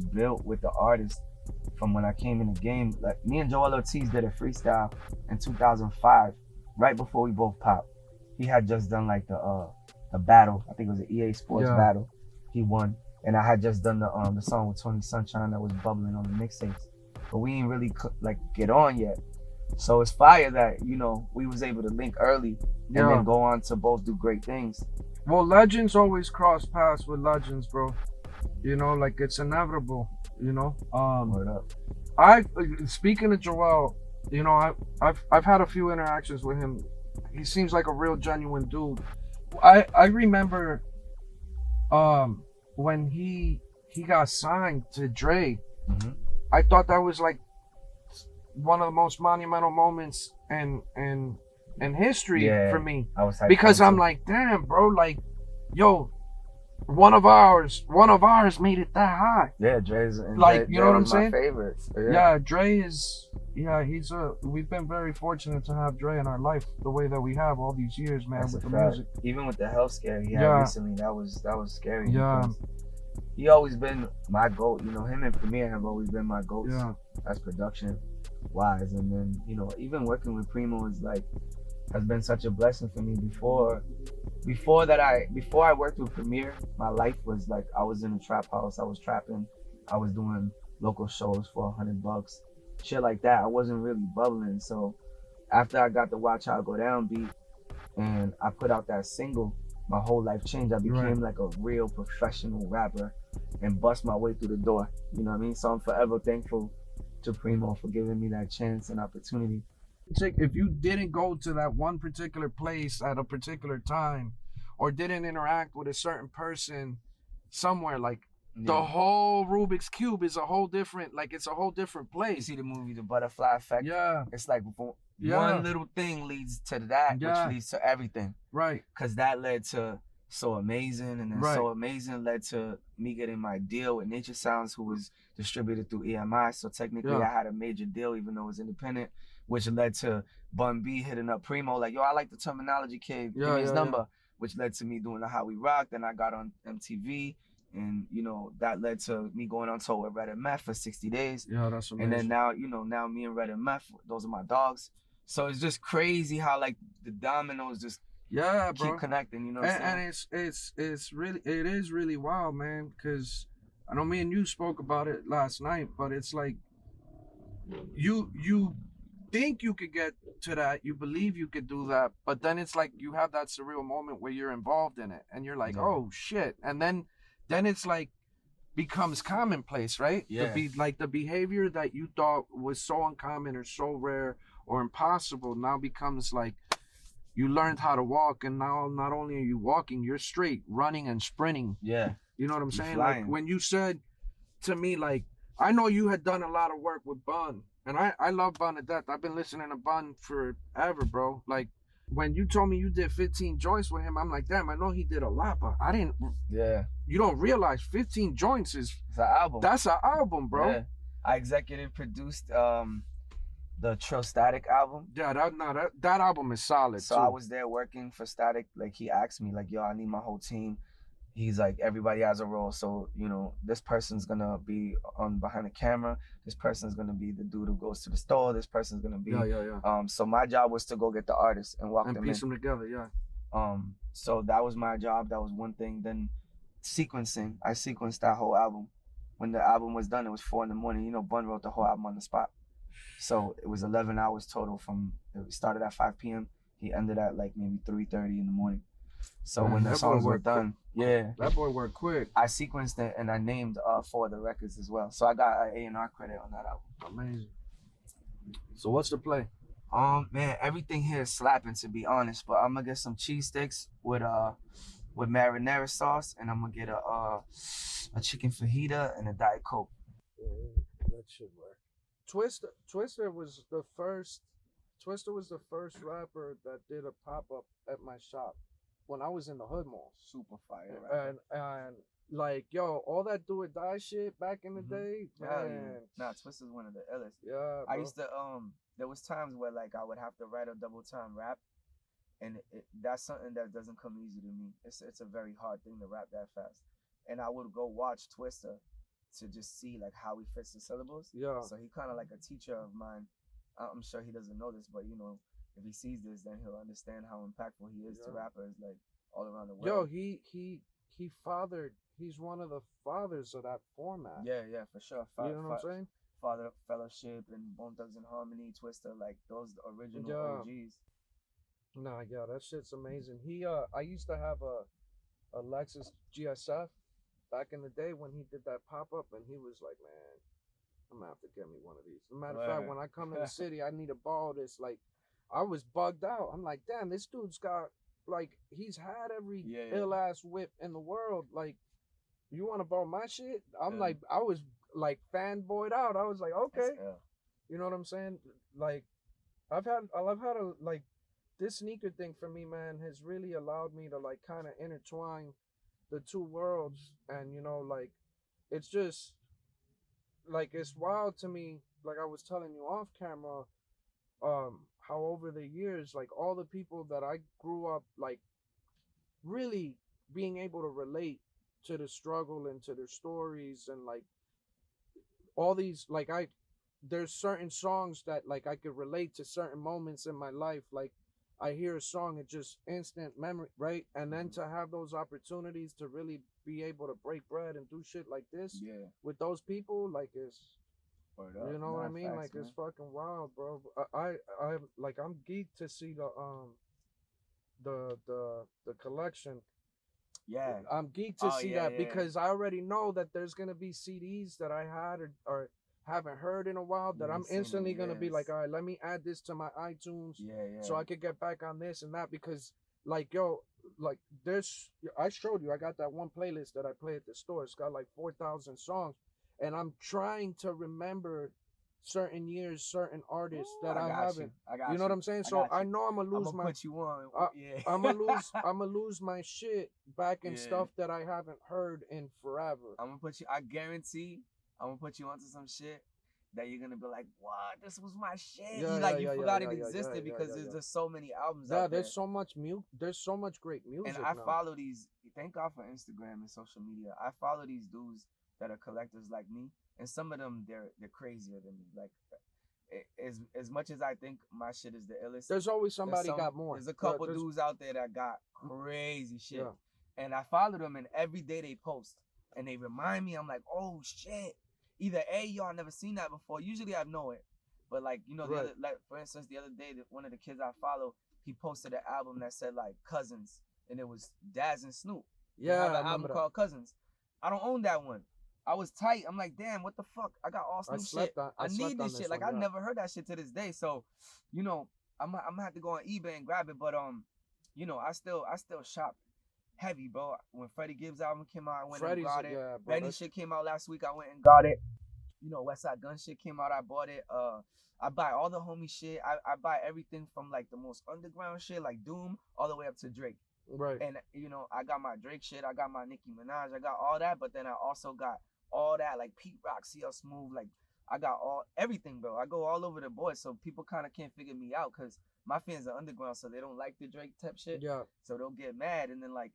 built with the artists from when I came in the game. Like me and Joel Ortiz did a freestyle in 2005, right before we both popped. He had just done like the battle. I think it was an EA Sports Yeah. battle. He won, and I had just done the song with Tony Sunshine that was bubbling on the mixtapes. But we ain't really like get on yet. So it's fire that, you know, we was able to link early and Yeah. then go on to both do great things. Well, legends always cross paths with legends, bro. You know, like it's inevitable. You know. Word up. Speaking of Joel, you know, I've had a few interactions with him. He seems like a real genuine dude. I remember when he got signed to Dre. Mhm. I thought that was like one of the most monumental moments in history Yeah, for me, I was hyped because on it I'm too. like, damn, bro, like, yo, one of ours made it that high. Yeah, Dre's and Like, Dre, you know what I'm was my saying? favorite. So, Yeah, Dre is, we've been very fortunate to have Dre in our life the way that we have all these years, man, That's with a the fact. music. Even with the health scare he had Yeah. recently, that was scary. Yeah. because he always been my GOAT. You know, him and Premier have always been my GOATs Yeah, as production wise. And then, you know, even working with Primo is like has been such a blessing for me. Before I worked with Premier, my life was like I was in a trap house, I was trapping, I was doing local shows for $100, shit like that. I wasn't really bubbling. So after I got the Watch How I Go Down beat and I put out that single, my whole life changed. I became like a real professional rapper and bust my way through the door. You know what I mean? So I'm forever thankful to Primo for giving me that chance and opportunity. if you didn't go to that one particular place at a particular time, or didn't interact with a certain person somewhere, like the Yeah. whole Rubik's Cube is a whole different, like it's a whole different You place. see the movie The Butterfly Effect? Yeah, It's like Yeah. one little thing leads to that, Yeah. which leads to everything. right. Because that led to So Amazing, and then Right. So Amazing led to me getting my deal with Nature Sounds, who was distributed through EMI. So technically, Yeah. I had a major deal, even though it was independent, which led to Bun B hitting up Primo, like, yo, I like the Terminology kid, give Yeah, me his yeah, number, which led to me doing the How We Rock. Then I got on MTV, And you know that led to me going on tour with Red and Meth for 60 days. Yeah, that's amazing. And then now, you know, now me and Red and Meth, those are my dogs. So it's just crazy how like the dominoes just keep connecting. You know what I'm saying? And it is really wild, man. Because I know me and you spoke about it last night, but it's like you think you could get to that, you believe you could do that, but then it's like you have that surreal moment where you're involved in it, and you're like, oh shit, and then it's like becomes commonplace, right? Yeah. The behavior that you thought was so uncommon or so rare or impossible now becomes like you learned how to walk, and now not only are you walking, you're straight running and sprinting. Yeah. You know what I'm saying? Flying. Like when you said to me, like, I know you had done a lot of work with Bun, and I love Bun to death. I've been listening to Bun forever, bro. Like when you told me you did 15 joints with him, I'm like, damn, I know he did a lot, but I didn't. Yeah. You don't realize 15 joints it's an album. That's an album, bro. Yeah. I executive produced the Trill Static album. Yeah, that album is solid. So too. I was there working for Static. Like he asked me, like, yo, I need my whole team. He's like, everybody has a role. So, you know, this person's gonna be on behind the camera. This person's gonna be the dude who goes to the store. This person's gonna be so my job was to go get the artists and walk them in. And piece them together, yeah. So that was my job. That was one thing. Then sequencing. I sequenced that whole album. When the album was done, it was 4 a.m. You know, Bun wrote the whole album on the spot. So it was 11 hours total it started at 5 p.m. He ended at like maybe 3:30 in the morning. So when the songs were done, that boy worked quick. I sequenced it and I named 4 of the records as well. So I got an A&R credit on that album. Amazing. So what's the play? Man, everything here is slapping, to be honest. But I'm gonna get some cheese sticks with marinara sauce, and I'm gonna get a chicken fajita and a Diet Coke. That should work. Twister was the first rapper that did a pop-up at my shop when I was in the Hood Mall. Super fire, right? And like, yo, all that do or die shit back in the day, man. Nah, Twister's one of the illest. Yeah, bro. I used to there was times where like I would have to write a double time rap, and that's something that doesn't come easy to me. It's a very hard thing to rap that fast, and I would go watch Twister to just see like how he fits the syllables. Yeah. So he kind of like a teacher of mine. I'm sure he doesn't know this, but you know, if he sees this, then he'll understand how impactful he is to rappers like all around the world. Yo, he's one of the fathers of that format. Yeah, for sure. You know what I'm saying? Father Fellowship and Bone Thugs and Harmony, Twister, like those original OGs. Nah, yeah, that shit's amazing. I used to have a Lexus GSF back in the day when he did that pop-up, and he was like, man, I'm gonna have to get me one of these. As a matter of fact, when I come in the city, I need to borrow this. Like, I was bugged out. I'm like, damn, this dude's got, like, he's had every ill-ass whip in the world. Like, you want to borrow my shit? I'm like, I was, like, fanboyed out. I was like, okay. You know what I'm saying? Like, I've had a, like, this sneaker thing for me, man, has really allowed me to, like, kind of intertwine the two worlds. And, you know, like, it's just, like, it's wild to me, like I was telling you off camera, how over the years, like, all the people that I grew up, like, really being able to relate to the struggle and to their stories, and, like, all these, like, there's certain songs that, like, I could relate to certain moments in my life. Like, I hear a song, it just instant memory, right? And then to have those opportunities to really be able to break bread and do shit like this with those people, like, it's, you know what I mean? Like, it's fucking wild, bro. I'm geeked to see the collection. Yeah, I'm geeked to see that because I already know that there's gonna be CDs that I had or haven't heard in a while that I'm instantly gonna be like, all right, let me add this to my iTunes, so I could get back on this and that, because, like, yo, like, I showed you, I got that one playlist that I play at the store. It's got like 4,000 songs, and I'm trying to remember certain years, certain artists that I haven't. You know what I'm saying? So I know I'm gonna lose my. Put you on. I'm gonna lose my shit back in stuff that I haven't heard in forever. I'm gonna put you. I guarantee. I'm gonna put you onto some shit that you're gonna be like, "What? This was my shit." You forgot it existed because there's just so many albums out there. There's so much great music. And I follow these thank God for Instagram and social media. I follow these dudes that are collectors like me, and some of them they're crazier than me. Like as much as I think my shit is the illest, There's always somebody got more. There's a couple dudes out there that got crazy shit, Yeah. and I follow them, and every day they post, and they remind me. I'm like, oh shit. Either A, y'all never seen that before. Usually I know it, but like the Right. other, like for instance, the other day, one of the kids I follow, he posted an album that said like Cousins, and it was Daz and Snoop. They Yeah, have I an album remember that. called Cousins. I don't own that one. I was tight. I'm like, damn, what the fuck? I got all Snoop shit. I need this shit. Like I never heard that shit to this day. So, I'm gonna have to go on eBay and grab it. But I still shop heavy, bro. When Freddie Gibbs album came out, I went and got it. Yeah, bro, Benny shit came out last week. I went and got it. Westside Gun shit came out. I bought it. I buy all the homie shit. I buy everything from like the most underground shit, like Doom, all the way up to Drake. Right. And I got my Drake shit. I got my Nicki Minaj. I got all that. But then I also got all that like Pete Rock, CL Smooth. Like I got everything, bro. I go all over the board, so people kind of can't figure me out because my fans are underground, so they don't like the Drake type shit. Yeah. So they'll get mad, and then like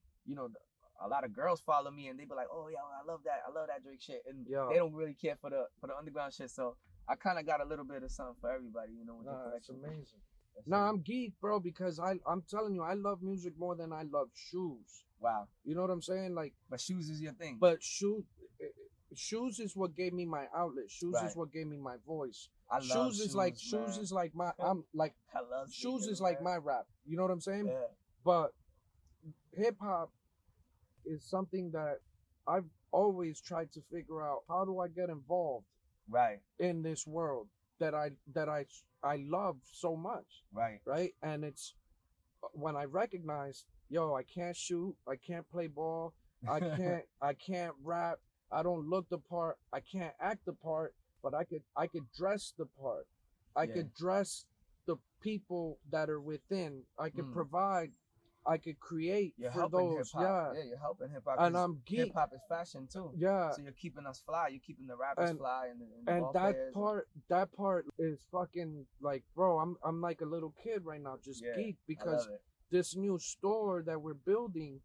a lot of girls follow me, and they be like, "Oh yeah, I love that Drake shit," and they don't really care for the underground shit. So I kind of got a little bit of something for everybody, with the collection. That's amazing. I'm geek, bro, because I'm telling you, I love music more than I love shoes. Wow. You know what I'm saying? Like, but shoes is your thing. But shoes is what gave me my outlet. Shoes is what gave me my voice. Shoes is like my shoes is like my rap. You know what I'm saying? Yeah. But hip hop is something that I've always tried to figure out. How do I get involved in this world that I love so much? Right? And it's when I recognize, I can't shoot, I can't play ball, I can't rap, I don't look the part, I can't act the part, but I could dress the part. I could dress the people that are within. I could provide, I could create for those. Hip-hop. Yeah, you're helping hip hop. And I'm geek. Hip hop is fashion too. Yeah. So you're keeping us fly. You're keeping the rappers fly and that part is fucking like, bro, I'm like a little kid right now, just geek, because this new store that we're building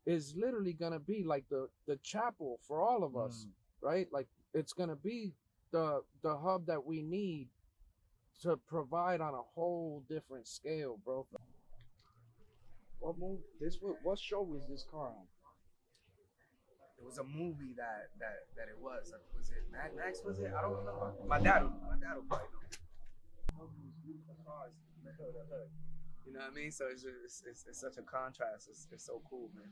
is literally gonna be like the chapel for all of us, right? Like it's gonna be the hub that we need to provide on a whole different scale, bro. What show was this car on? It was a movie that it was. Was it Mad Max? Was it? I don't remember. My dad will probably know. You know what I mean? So it's such a contrast. It's so cool, man.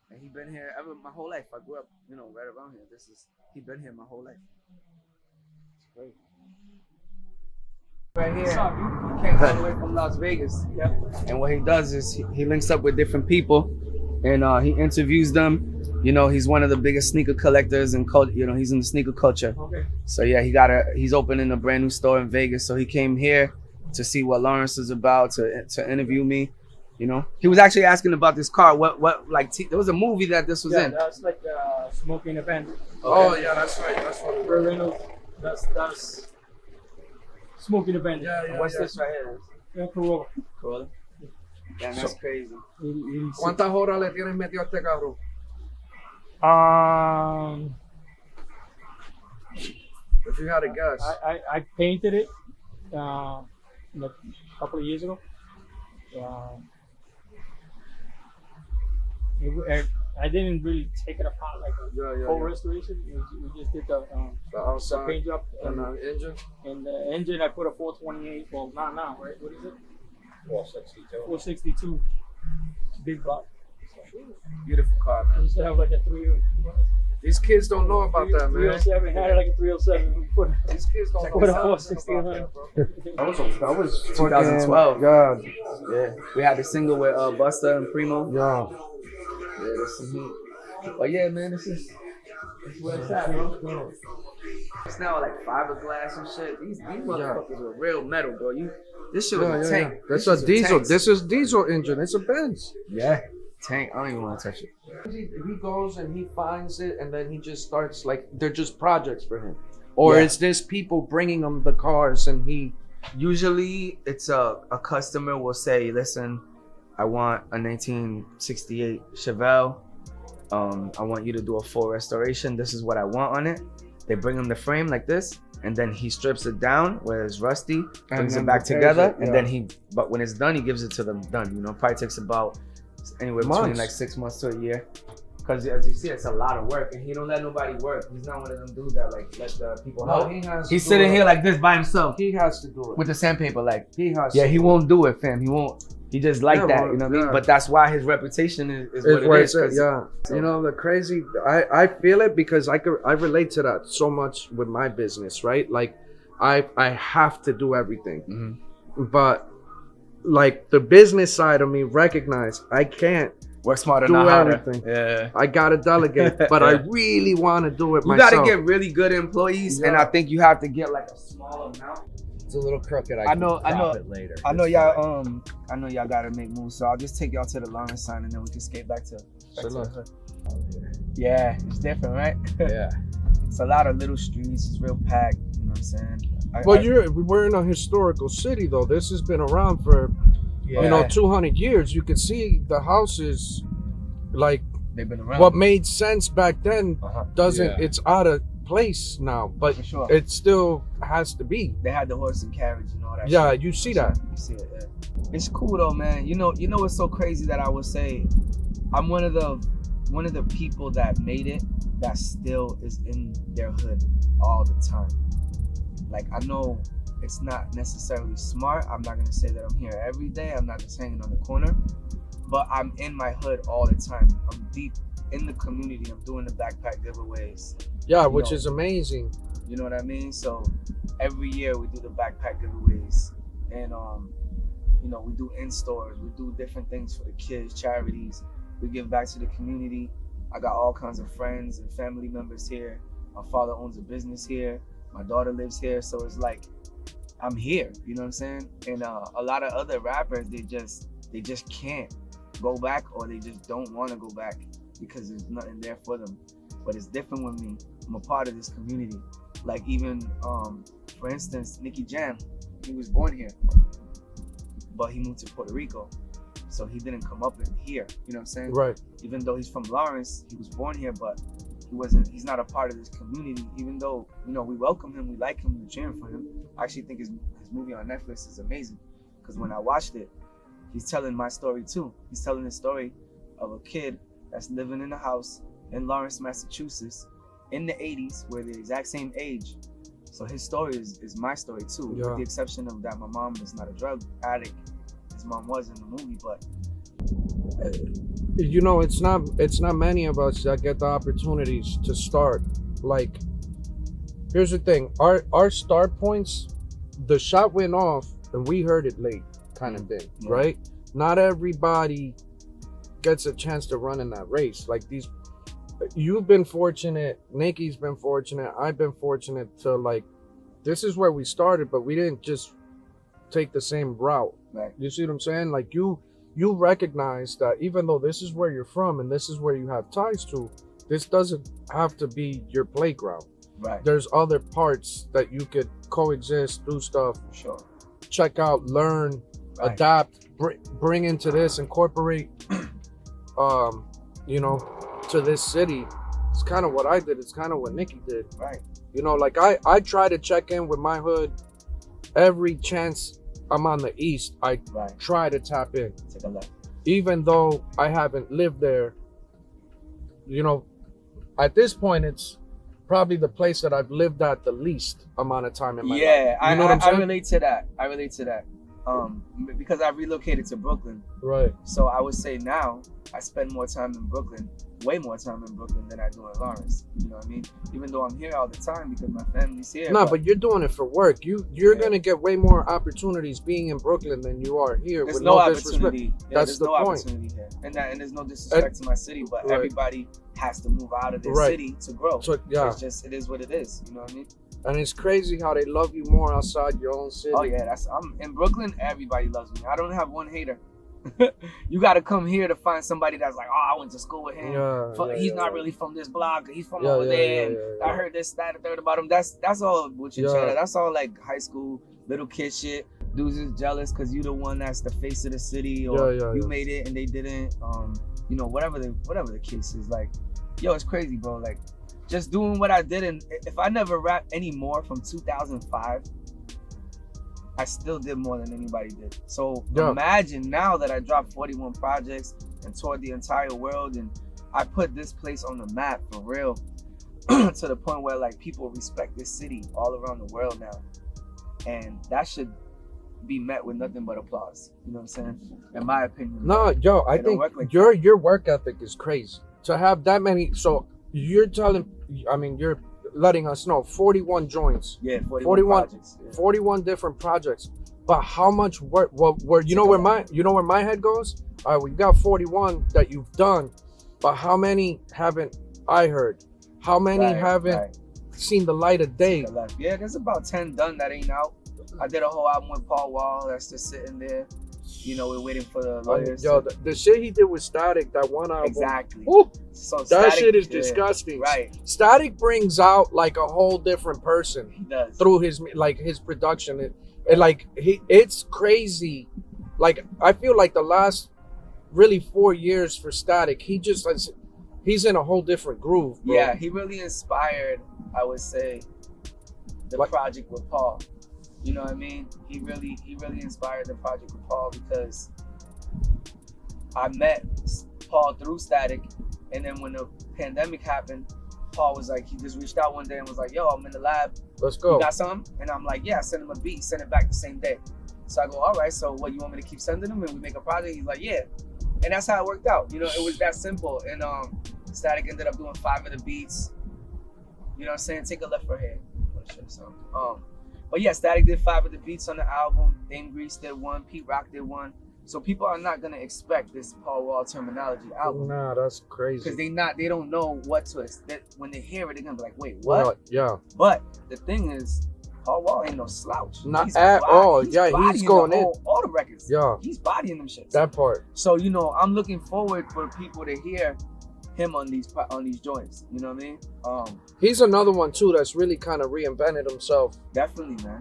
And he been here my whole life. I grew up, right around here. He been here my whole life. It's great. Right here, he came all the way from Las Vegas. And what he does is he links up with different people, and he interviews them. He's one of the biggest sneaker collectors and he's in the sneaker culture. Okay. So yeah, he's opening a brand new store in Vegas. So he came here to see what Lawrence is about, to interview me. He was actually asking about this car. There was a movie that this was in. Yeah, that's like the smoking event. Okay. Oh yeah, that's right. That's what Reynolds. That's smoking event. Yeah. What's this right here? Yeah, Corolla. Corolla. Yeah, that's crazy. ¿Cuántas horas le tienes metido a este carro? If you had a guess. I painted it a couple of years ago. I didn't really take it apart like a full restoration. We just did the outside paint job and the engine. And the engine, I put a 428. Well, not now, right? What is it? 462. 462. Big block. Beautiful car, man. I used to have like a 3. These kids don't know about that, man. 307. Had it like a 307. These kids don't know put a about 460 that, bro. That was 2012. God. Yeah. We had the single with Busta and Primo. Yeah. Yeah, that's some heat. But yeah, man, this is where it's at, bro. It's now like fiberglass and shit. These motherfuckers are real metal, bro. This shit was a tank. That's a diesel. This is diesel engine. It's a Benz. Yeah. Tank. I don't even want to touch it. He goes and he finds it, and then he just starts like they're just projects for him, or is this people bringing him the cars and he? Usually, it's a customer will say, "Listen, I want a 1968 Chevelle. I want you to do a full restoration. This is what I want on it. They bring him the frame like this, and then he strips it down where it's rusty, brings it back together, and then but when it's done, he gives it to them done. You know, probably takes about anywhere between like 6 months to a year. Because as you see, it's a lot of work, and he don't let nobody work. He's not one of them dudes that like let the people help. He's sitting here like this by himself. He has to do it with the sandpaper. Like he has. Yeah, he won't do it, fam. He won't. He just like that, you know what I mean? But that's why his reputation is what it is. Yeah, so. You know, the crazy, I feel it because I relate to that so much with my business, right? Like, I have to do everything, but like the business side of me recognize I can't work smarter, do not everything. Yeah, I gotta delegate, but I really want to do it myself. You gotta get really good employees, and I think you have to get like a small amount. It's a little crooked. I know it later. I know y'all. I know y'all gotta make moves, so I'll just take y'all to the Lawrence sign, and then we can skate back to the hood. Yeah, it's different, right? Yeah. It's a lot of little streets. It's real packed. You know what I'm saying? We're in a historical city, though. This has been around for 200 years. You can see the houses, like they've been around. What made sense back then doesn't. It's out of place now, but it still has to be. They had the horse and carriage and all that. Yeah, shit. you see that. You see it. Yeah. It's cool though, man. You know what's so crazy that I would say, I'm one of the people that made it that still is in their hood all the time. Like I know it's not necessarily smart. I'm not gonna say that I'm here every day. I'm not just hanging on the corner, but I'm in my hood all the time. I'm deep in the community. I'm doing the backpack giveaways. Yeah, which is amazing. You know what I mean? So every year we do the backpack giveaways, and we do in stores. We do different things for the kids, charities. We give back to the community. I got all kinds of friends and family members here. My father owns a business here. My daughter lives here, so it's like I'm here. You know what I'm saying? And a lot of other rappers, they just can't go back, or they just don't want to go back because there's nothing there for them. But it's different with me. I'm a part of this community. Like even, for instance, Nicky Jam, he was born here, but he moved to Puerto Rico. So he didn't come up in here, you know what I'm saying? Right. Even though he's from Lawrence, he was born here, but he's not a part of this community, even though, we welcome him, we like him, we're cheering for him. I actually think his movie on Netflix is amazing, because when I watched it, he's telling my story too. He's telling the story of a kid that's living in a house in Lawrence, Massachusetts in the 80s. We're the exact same age. So his story is my story too, with the exception of that my mom is not a drug addict. His mom was in the movie, but it's not many of us that get the opportunities to start. Like, here's the thing, our start points, the shot went off and we heard it late, kind of thing, right? Not everybody gets a chance to run in that race. Like you've been fortunate, Nicky's been fortunate, I've been fortunate to, like, this is where we started, but we didn't just take the same route. Right. You see what I'm saying? Like you recognize that even though this is where you're from and this is where you have ties to, this doesn't have to be your playground. Right. There's other parts that you could coexist, do stuff, sure, check out, learn, adapt, bring into this, incorporate, to this city. It's kind of what I did. It's kind of what Nicky did. Right. Like I try to check in with my hood every chance I'm on the east. I try to tap in. Take a look. Even though I haven't lived there, at this point it's probably the place that I've lived at the least amount of time in my life. Yeah, I relate to that. Because I relocated to Brooklyn. Right. So I would say now I spend more time in Brooklyn, way more time in Brooklyn than I do in Lawrence. You know what I mean? Even though I'm here all the time because my family's here. No, but you're doing it for work. You're gonna get way more opportunities being in Brooklyn than you are here. There's with no opportunity. Yeah, That's there's the no point. Opportunity here. And there's no disrespect to my city, but everybody has to move out of their city to grow. So, yeah. It is what it is. You know what I mean? And it's crazy how they love you more outside your own city. Oh yeah, I'm in Brooklyn. Everybody loves me. I don't have one hater. You got to come here to find somebody that's like, oh, I went to school with him. He's not really from this block. He's from over there. I heard this, that, and third about him. That's all bullshit. That's all like high school little kid shit. dudes is jealous because you the one that's the face of the city, or you made it and they didn't. You know, whatever the case is. Like, yo, it's crazy, bro. Like, just doing what I did, and if I never rapped anymore from 2005, I still did more than anybody did. So imagine now that I dropped 41 projects and toured the entire world, and I put this place on the map for real, to the point where like people respect this city all around the world now, and that should be met with nothing but applause. You know what I'm saying? In my opinion. No, yo, I think like your work ethic is crazy. To have that many, so you're letting us know 41 joints. Yeah, 41 projects. Yeah. 41 different projects. But how much work? Well, you know where my head goes? All right, we got 41 that you've done, but how many haven't I heard? How many haven't seen the light of day? Yeah, there's about 10 done that ain't out. I did a whole album with Paul Wall that's just sitting there. You know, we're waiting for the lawyers. Yo, the shit he did with Static, that one album. Exactly. Woo, so that Static, shit is disgusting. Right. Static brings out like a whole different person. He does. Through his production. It's crazy. Like, I feel like the last really 4 years for Static, he's in a whole different groove, bro. Yeah, he really inspired, I would say, the project with Paul. You know what I mean? He really inspired the project with Paul, because I met Paul through Static, and then when the pandemic happened, Paul was like, he just reached out one day and was like, yo, I'm in the lab. Let's go. You got something? And I'm like, yeah, send him a beat, send it back the same day. So I go, all right, so what, you want me to keep sending him and we make a project? He's like, yeah. And that's how it worked out. You know, it was that simple. And Static ended up doing 5 of the beats. You know what I'm saying? Take a left for here. But yeah, Static did 5 of the beats on the album. Dame Grease did 1. Pete Rock did 1. So people are not gonna expect this Paul Wall Termanology album. Nah, that's crazy. Because they don't know what to expect. When they hear it, they're gonna be like, wait, what? Yeah. But the thing is, Paul Wall ain't no slouch. Not at all. He's going in. All the records. Yeah. He's bodying them shits. That part. So, you know, I'm looking forward for people to hear him on these joints. You know what I mean? He's another one too that's really kind of reinvented himself. Definitely, man.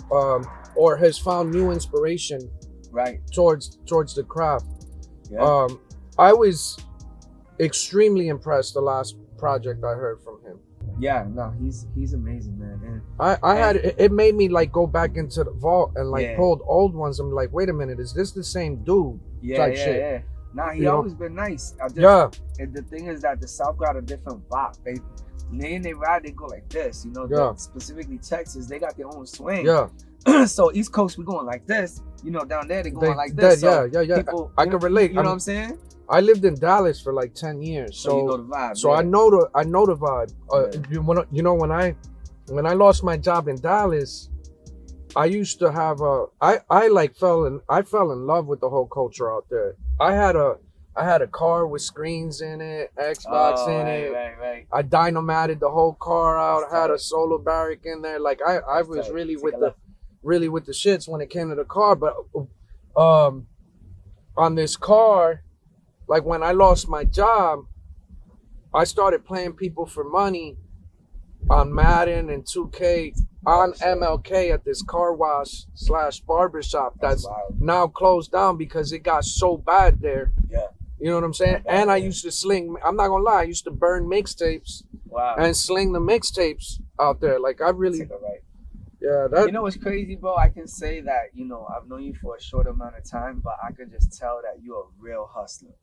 Or has found new inspiration. Right. Towards the craft. Yeah. I was extremely impressed the last project I heard from him. Yeah, no, he's amazing, man. And it made me like go back into the vault and like pulled old ones. I'm like, wait a minute, is this the same dude? Yeah. Nah, he always been nice. And the thing is that the South got a different vibe. They ride, they go like this, you know. Specifically Texas, they got their own swing. Yeah. So East Coast, we going like this. You know, down there they going like this. People, I can relate. You know what I'm saying? I lived in Dallas for like 10 years, so you know the vibe. So I know the vibe. You know, when I lost my job in Dallas, I used to have I fell in love with the whole culture out there. I had a car with screens in it, Xbox in it. Right. I dynamatted the whole car out. Had a solar barrack in there. Like I was really with the shits when it came to the car. But on this car, like when I lost my job, I started playing people for money on Madden and 2K on MLK at this car wash / barbershop that's now closed down because it got so bad there. Yeah. You know what I'm saying? And I used to sling, I'm not gonna lie, I used to burn mixtapes and sling the mixtapes out there. Like I really, you know what's crazy, bro? I can say that, you know, I've known you for a short amount of time, but I could just tell that you're a real hustler.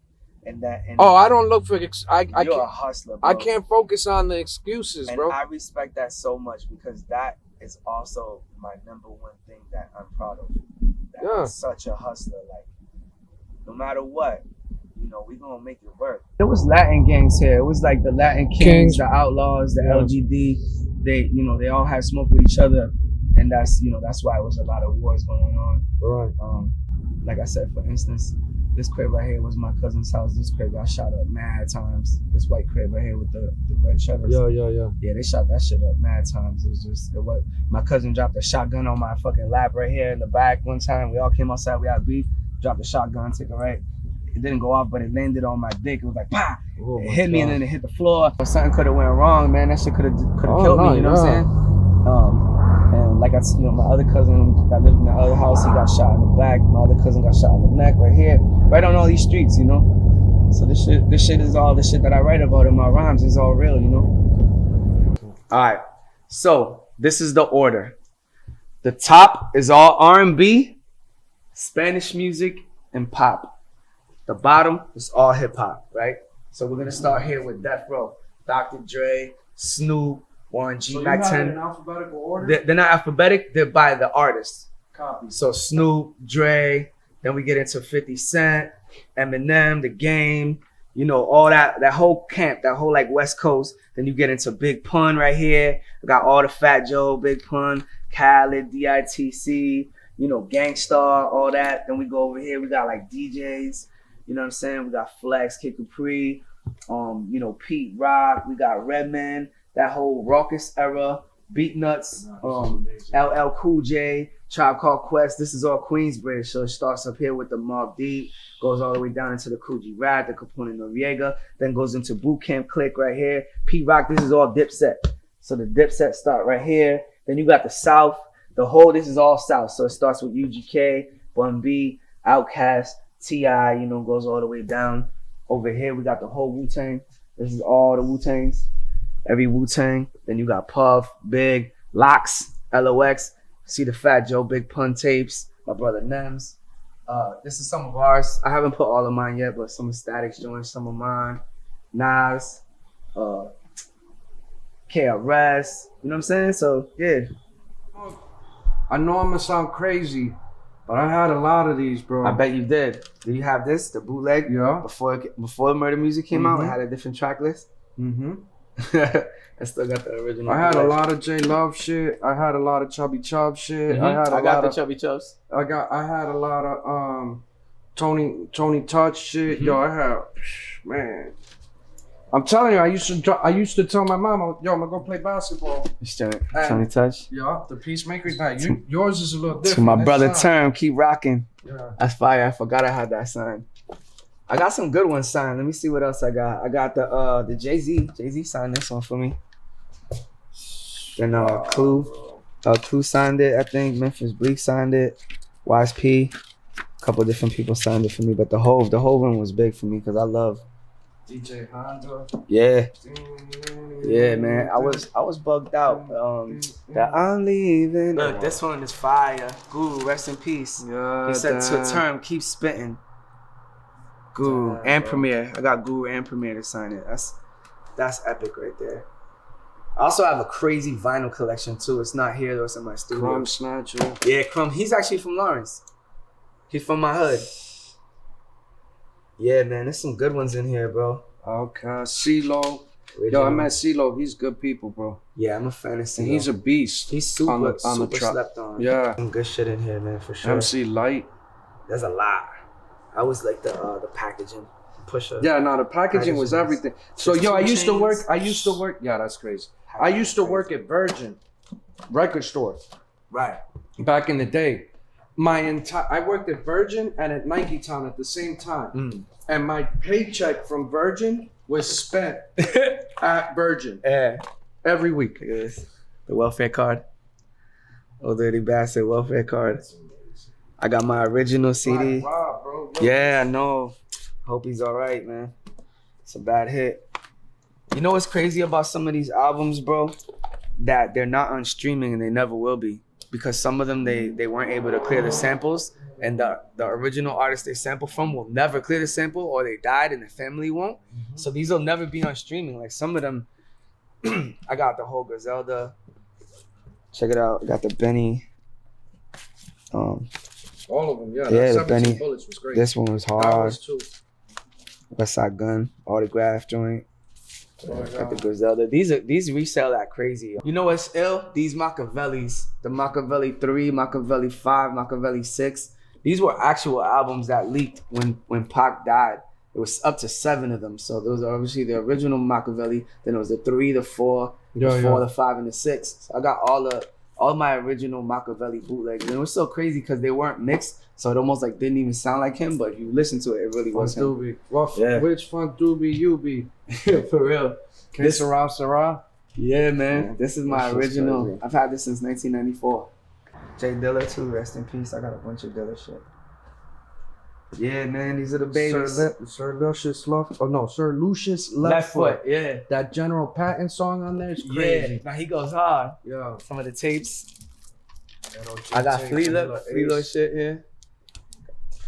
I don't look for, you're a hustler, bro. I can't focus on the excuses, bro. And I respect that so much because that is also my number one thing that I'm proud of. I'm such a hustler. Like, no matter what, you know, we gonna make it work. There was Latin gangs here. It was like the Latin Kings, the Outlaws, the LGD. They all had smoke with each other, and that's why it was a lot of wars going on. Right. Like I said, for instance, this crib right here was my cousin's house. This crib got shot up mad times. This white crib right here with the red shutters. Yeah, they shot that shit up mad times. My cousin dropped a shotgun on my fucking lap right here in the back one time. We all came outside, we had beef, dropped a shotgun, took it right. It didn't go off, but it landed on my dick. It was like, bah! It hit me and then it hit the floor. Something could have went wrong, man. That shit could have killed me, you know what I'm saying? And my other cousin that lived in the other house, he got shot in the back. My other cousin got shot in the neck right here, right on all these streets, you know. So this shit is all the shit that I write about in my rhymes is all real, you know. All right, so this is the order. The top is all R&B, Spanish music, and pop. The bottom is all hip hop, right? So we're gonna start here with Death Row, Dr. Dre, Snoop, Warren G, So Mac you have it 10. in alphabetical order? They're not alphabetic, they're by the artist. Copy. So Snoop, Dre, then we get into 50 Cent, Eminem, The Game, you know, all that whole camp, that whole like West Coast. Then you get into Big Pun right here. I got all the Fat Joe, Big Pun, Khaled, DITC, you know, Gangstar, all that. Then we go over here, we got like DJs, you know what I'm saying? We got Flex, Kid Capri, you know, Pete Rock, we got Redman, that whole raucous era, Beat Nuts, LL Cool J, Tribe Called Quest. This is all Queensbridge, so it starts up here with the Mobb Deep, goes all the way down into the Coogee Rap, the Capone Noriega, then goes into Boot Camp Click right here. Pete Rock, this is all Dipset. So the Dipset start right here. Then you got the South, this is all South. So it starts with UGK, Bun B, Outkast, T.I., you know, goes all the way down. Over here, we got the whole Wu-Tang. This is all the Wu-Tangs. Every Wu-Tang. Then you got Puff, Big, Lox, LOX. See the Fat Joe, Big Pun tapes. My brother Nems. This is some of ours. I haven't put all of mine yet, but some of Static's joints, some of mine. Nas, KRS. You know what I'm saying? So, yeah. I know I'm gonna sound crazy, but I had a lot of these, bro. I bet you did. Do you have this, the bootleg? Yeah. Before Murder Music came out, it had a different track list. Mm-hmm. I still got the original. I had bootleg. a lot of J Love shit. I had a lot of Chubby Chub shit. I had a I got lot the of Chubby Chubs. I had a lot of Tony Touch shit. Yo, I had, man. I'm telling you, I used to tell my mama, yo, I'm gonna go play basketball. Tony Touch. Yeah, the Peacemaker. Nah, yours is a little different. To my That's brother not- Term, keep rocking. Yeah. That's fire. I forgot I had that sign. I got some good ones signed. Let me see what else I got. I got the Jay-Z. Jay-Z signed this one for me. Then Clue signed it, I think. Memphis Bleak signed it. Wise P. A couple different people signed it for me. But the whole one was big for me because I love DJ Honda. Yeah, man. I was bugged out. That I'm leaving. Look, this one is fire. Guru, rest in peace. Yeah, He said to Term, keep spitting. Guru and Premier. I got Guru and Premier to sign it. That's epic right there. I also have a crazy vinyl collection too. It's not here though. It's in my studio. Crumb Snatcher. Yeah, Crumb. He's actually from Lawrence. He's from my hood. Yeah, man. There's some good ones in here, bro. Okay, CeeLo. Yo, I met CeeLo. He's good people, bro. Yeah, I'm a fan of And CeeLo. he's a beast. He's super, on the super track. slept on. Yeah. Some good shit in here, man, for sure. MC Light. There's a lot. I was like the packaging pusher. Yeah, no, the packaging was everything. So, yo, I used to work. Chains. Yeah, that's crazy. I used to work at Virgin record store Right. back in the day. I worked at Virgin and at Nike Town at the same time. And my paycheck from Virgin was spent at Virgin Yeah. every week. Look at this. The welfare card. Old dirty bastard welfare card. I got my original CD. Wow, bro. Yeah, I know. Hope he's all right, man. It's a bad hit. You know what's crazy about some of these albums, bro? That they're not on streaming and they never will be. Because some of them, they weren't able to clear the samples. And the original artist they sample from will never clear the sample, or they died and the family won't. So these will never be on streaming. Like some of them, I got the whole Griselda. Check it out. I got the Benny. All of them, yeah. Yeah, That the Benny. 17 Bullets was great. This one was That hard. was too. Westside Gun, autograph joint. Got the Griselda. These resell like crazy. You know what's ill? These Machiavellis. The Machiavelli 3, Machiavelli 5, Machiavelli 6. These were actual albums that leaked when Pac died. It was up to 7 of them. So those are obviously the original Machiavelli. Then it was the 3, the 4, the 4, the 5, and the 6. So I got all my original Machiavelli bootlegs. And it was so crazy because they weren't mixed. So it almost like didn't even sound like him. But if you listen to it, it really was him. Doobie. Well, Yeah. which Funk Doobie you be? For real. Sarah Sarah? Yeah, man. Yeah, This is my that's just original. crazy. I've had this since 1994. Jay Dilla too, rest in peace. I got a bunch of Dilla shit. Yeah, man, these are the babies. Sir Lucius Left. Oh no, Sir Lucius Left foot, yeah. That General Patton song on there is crazy. Yeah, now he goes hard. Yeah. Some of the tapes. I got Fleetwood shit here.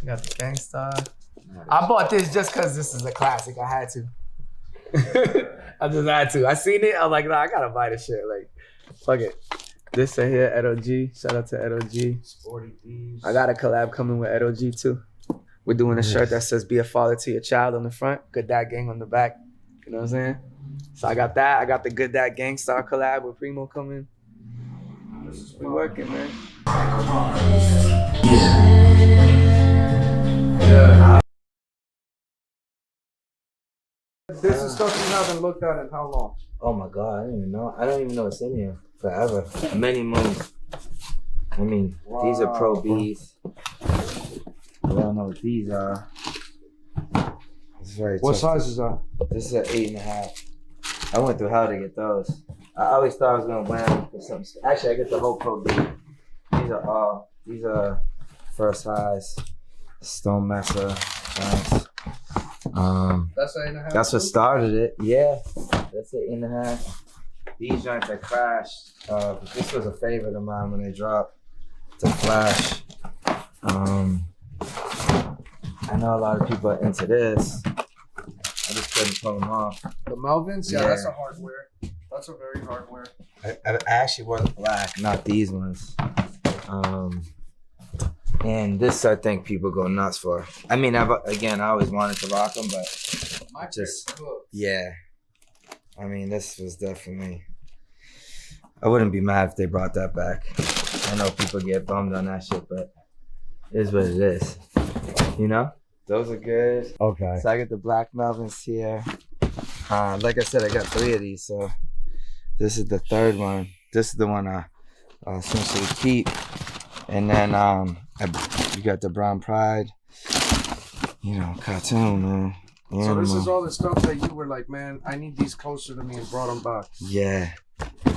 I got the Gangstar. I bought this just because this is a classic. I had to. I just had to. I seen it. I'm like, nah, I gotta buy this shit. Like, fuck it. This right here, Edo G. Shout out to Edo G. Sporty Thieves. I got a collab coming with Edo G too. We're doing a shirt that says "Be a father to your child" on the front, "Good Dad Gang" on the back. You know what I'm saying? So I got that. I got the Good Dad Gangstar collab with Primo coming. We working, man. Yeah. This is stuff you haven't looked at in how long? Oh my God, I don't even know. I don't even know what's in here. Forever. Many moons. I mean, these are Pro Bs. I don't know what these are. It's very What tough. size is that? This is an 8.5. I went through hell to get those. I always thought I was gonna wear them for something. Actually, I get the whole Pro B. These are first size. Stone Messer. Nice. That's 8.5. That's what started it. Yeah, that's 8.5. These joints I crashed. But this was a favorite of mine when they dropped. To Flash. I know a lot of people are into this. I just couldn't pull them off. The Melvins? Yeah, Yeah. that's a hardware. That's a very hardware. I actually wore the black, not these ones. And this I think people go nuts for. I mean, I always wanted to rock them, but yeah. I mean, this was definitely. I wouldn't be mad if they brought that back. I know people get bummed on that shit, but it is what it is. You know? Those are good. Okay. So I get the black Melvins here. Like I said, I got 3 of these, so this is the 3rd one. This is the one I essentially keep. And then you got the Brown Pride. You know, cartoon, man. So this is all the stuff that you were like, man, I need these closer to me and brought them back. Yeah.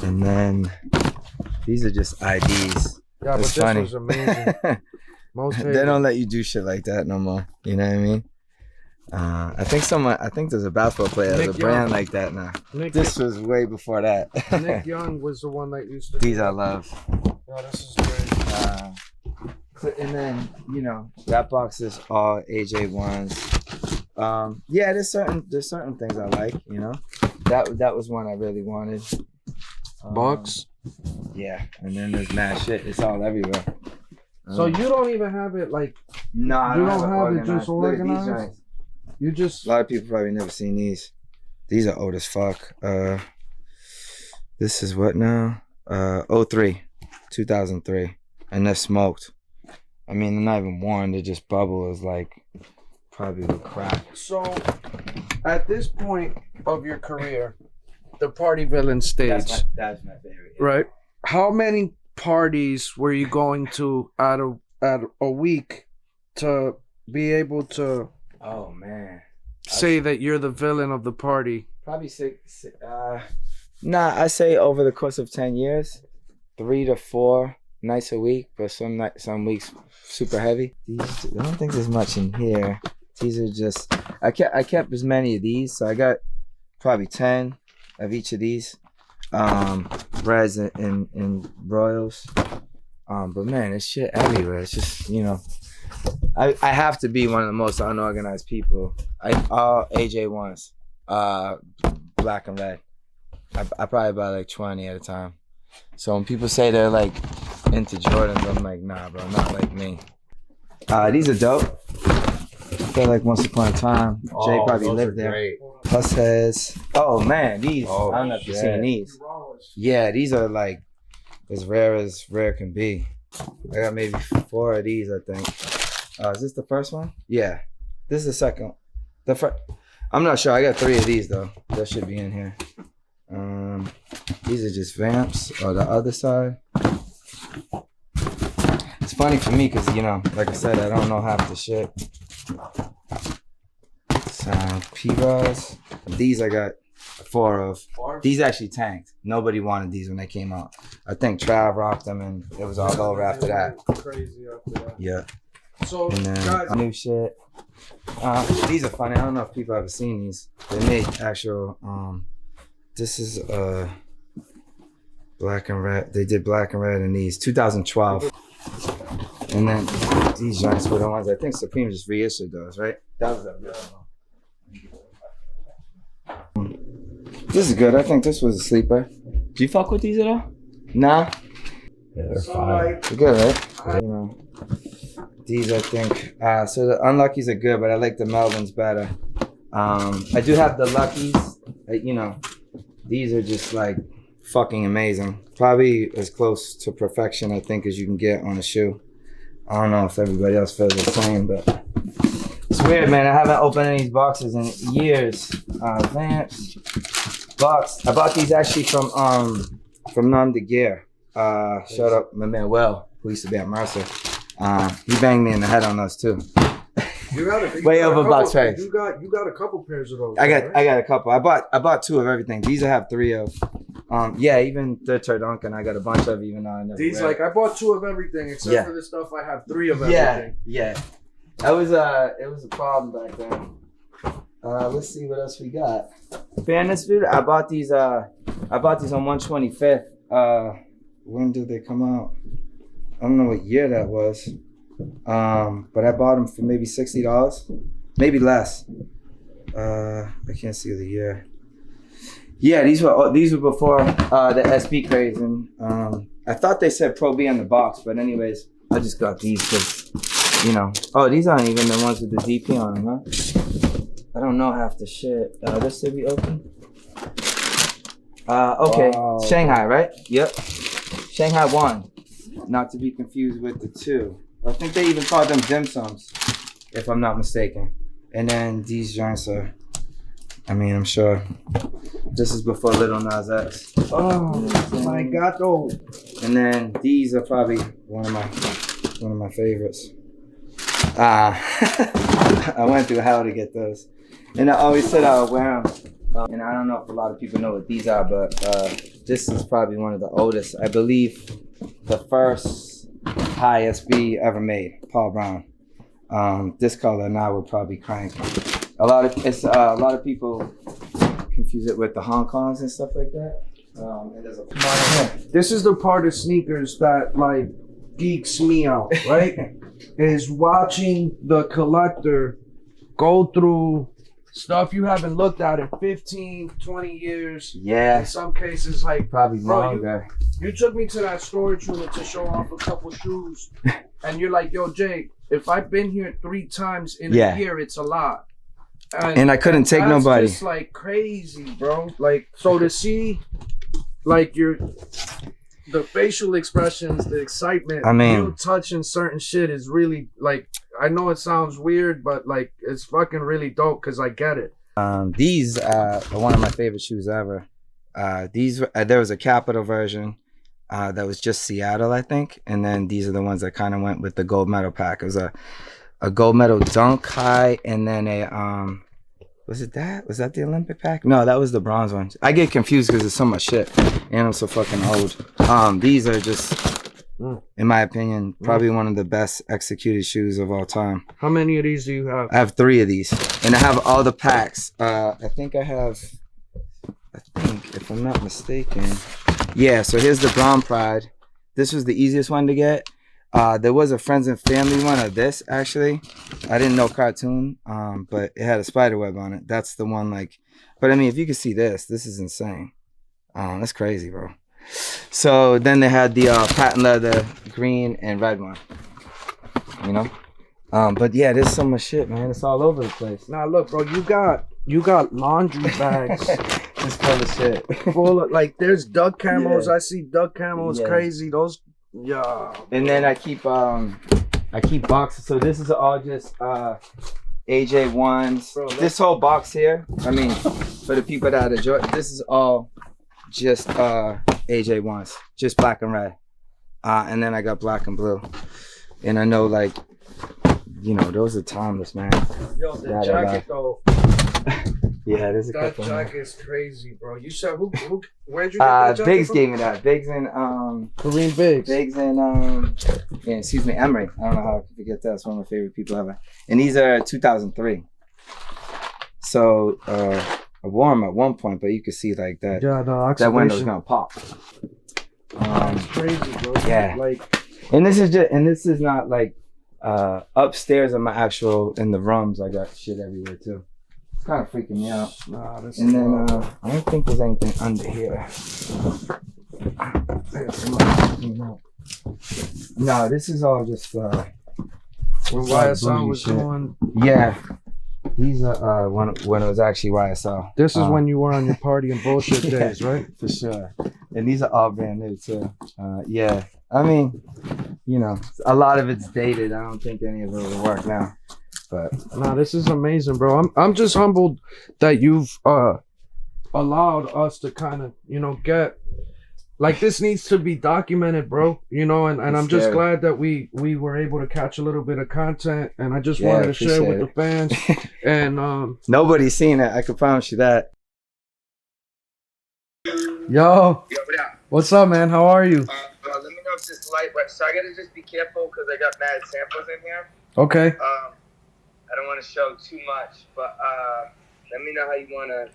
And then these are just IDs. Yeah, It's but funny. this was amazing. They don't let you do shit like that no more. You know what I mean? I think there's a basketball player that has a brand like that now. This was way before that. Nick Young was the one that used to. These I love. Oh, this is great. And then, you know, that box is all AJ ones. Yeah, there's certain things I like, you know. That was one I really wanted. Bucks. Yeah, and then there's mad shit. It's all everywhere. So you don't even have it like. No, I you don't have it just Look at these organized. joints. You just. A lot of people probably never seen these. These are old as fuck. This is what now? 2003, and they're smoked. I mean, they're not even worn. They just bubble as like probably the crack. So, at this point of your career, the party villain stage, That's my favorite. right? How many parties were you going to at a week to be able to Oh man. say that you're the villain of the party? Probably 6. Nah, I say over the course of 10 years, 3 to 4 nights a week, but some weeks super heavy. These, I don't think there's much in here. These are just I kept as many of these, so I got probably 10 of each of these. Reds and royals. But man, it's shit everywhere. It's just, you know, I have to be one of the most unorganized people. All AJ ones, black and red. I probably buy like 20 at a time. So when people say they're like into Jordans, I'm like, nah, bro, not like me. These are dope. I feel like once upon a time, Jay probably lived there. Great. Plus has, oh man, these, Oh, I don't know if you've shit. seen these. Yeah, these are like as rare can be. I got maybe 4 of these, I think. Is this the first one? Yeah, this is the second. I'm not sure. I got 3 of these though. That should be in here. These are just vamps on the other side. It's funny for me because, you know, like I said, I don't know half the shit. So P-Rods. These I got 4 of. These actually tanked. Nobody wanted these when they came out. I think Trav rocked them, and it was all over after that. Crazy after that. Yeah. So, And then guys, new shit. These are funny. I don't know if people have seen these. They made actual. This is black and red. They did black and red in these 2012. And then these joints were the ones I think Supreme just reissued those, right? That was This is good. I think this was a sleeper. Do you fuck with these at all? Nah. Yeah, they're fine. They're good, right? You know, these I think. So the unluckies are good, but I like the Melvins better. I do have the luckies. You know, these are just like fucking amazing. Probably as close to perfection I think as you can get on a shoe. I don't know if everybody else feels the same, but it's weird, man. I haven't opened any of these boxes in years. Vamps, box. I bought these actually from Nom de Guerre. Shout out my man Will, who used to be at Mercer. He banged me in the head on those too. you got Way over box price. You got a couple pairs of those. I got a couple. I bought 2 of everything. These I have 3 of. Yeah, even the Turduncan I got a bunch of, even though I never These wear like I bought 2 of everything except for the stuff I have 3 of everything. Yeah. That was it was a problem back then. Let's see what else we got. Fairness food. I bought these on 125th. When did they come out? I don't know what year that was. But I bought them for maybe $60, maybe less. I can't see the year. Yeah, these were before the SB craze, and I thought they said Pro B on the box, but anyways, I just got these because, you know. Oh, these aren't even the ones with the DP on them, huh? I don't know half the shit. This should be open. Okay, wow. Shanghai, right? Yep. Shanghai 1, not to be confused with the 2. I think they even called them dim sums, if I'm not mistaken. And then these joints are, I mean, I'm sure this is before Little Nas X. Oh my God, though. And then these are probably one of my favorites. I went through hell to get those, and I always said I would wear them. And I don't know if a lot of people know what these are, but this is probably one of the oldest. I believe the first high SB ever made, Paul Brown. This color now would probably crank. A lot of people confuse it with the Hong Kongs and stuff like that. And there's a This is the part of sneakers that like geeks me out, right? Is watching the collector go through stuff you haven't looked at in 15, 20 years. Yeah. In some cases, like probably longer. You took me to that storage unit to show off a couple shoes, and you're like, "Yo, Jake, if I've been here 3 times in a year, it's a lot." And I couldn't take nobody. It's like crazy, bro. Like, so to see, like the facial expressions, the excitement, I mean, you touching certain shit is really like. I know it sounds weird, but like it's fucking really dope because I get it. These are one of my favorite shoes ever. There was a Capital version that was just Seattle, I think, and then these are the ones that kind of went with the gold medal pack. It was a gold medal dunk high, and then a was that the Olympic pack? No, that was the bronze one. I get confused because there's so much shit, and I'm so fucking old. These are just, in my opinion, probably one of the best executed shoes of all time. How many of these do you have? I have 3 of these, and I have all the packs. I think, if I'm not mistaken, yeah. So here's the Brown Pride. This was the easiest one to get. There was a friends and family one of this, actually. I didn't know cartoon, but it had a spider web on it. That's the one, like, but I mean, if you can see this is insane. That's crazy, bro. So then they had the patent leather green and red one, you know. But yeah, there's so much shit, man. It's all over the place. Now look, bro, you got laundry bags. It's full of shit. Full of, like, there's duck camos. I see duck camos, crazy. Those, And then I keep boxes. So this is all just AJ ones. Bro, this whole box here, I mean, for the people that enjoy, this is all just AJ ones, just black and red. And then I got black and blue. And I know, like, you know, those are timeless, man. Yo, the jacket though. Yeah, there's a That couple. jacket is crazy, bro. You said who where'd you get that jacket Biggs from? gave me that. Biggs and Kareem Biggs. Biggs and yeah, excuse me, Emery. I don't know how I could forget that. It's one of my favorite people ever. And these are 2003. So I wore them at one point, but you could see like that. Yeah, the That window's oxidation. gonna pop. That's crazy, bro. Yeah. Like, And this is not like upstairs in my actual in the rooms. I got shit everywhere too. It's kind of freaking me out. nah, this And is then wild. I don't think there's anything under here. No, this is all just when YSL was shit. doing. Yeah. These are when it was actually YSL. This is when you were on your party and bullshit yeah. days, right? For sure. And these are all brand new too. Yeah. I mean, you know, a lot of it's dated. I don't think any of it will work now. But Nah, this is amazing, bro. I'm just humbled that you've allowed us to kind of, you know, get like this needs to be documented, bro. You know, and I'm just scary. glad that we were able to catch a little bit of content, and I just wanted to share with the fans. And nobody's seen it. I can promise you that. yo, what up? what's up, man? How are you? Let me know if this light works. So I gotta just be careful because I got mad samples in here. Okay. I don't want to show too much, but let me know how you wanna.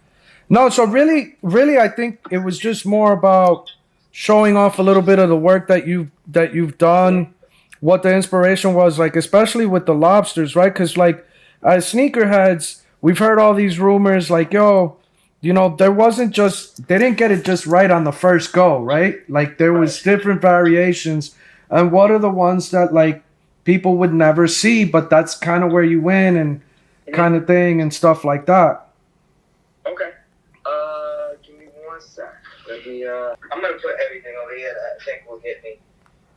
No, so really, I think it was just more about showing off a little bit of the work that you've done, what the inspiration was, like especially with the lobsters, right? Because like as sneakerheads, we've heard all these rumors, like yo, you know, they didn't get it just right on the first go, right? Like there was different variations, and what are the ones that like people would never see, but that's kind of where you win and kind of thing and stuff like that. Okay. Give me one sec. Let me. I'm gonna put everything over here that I think will get me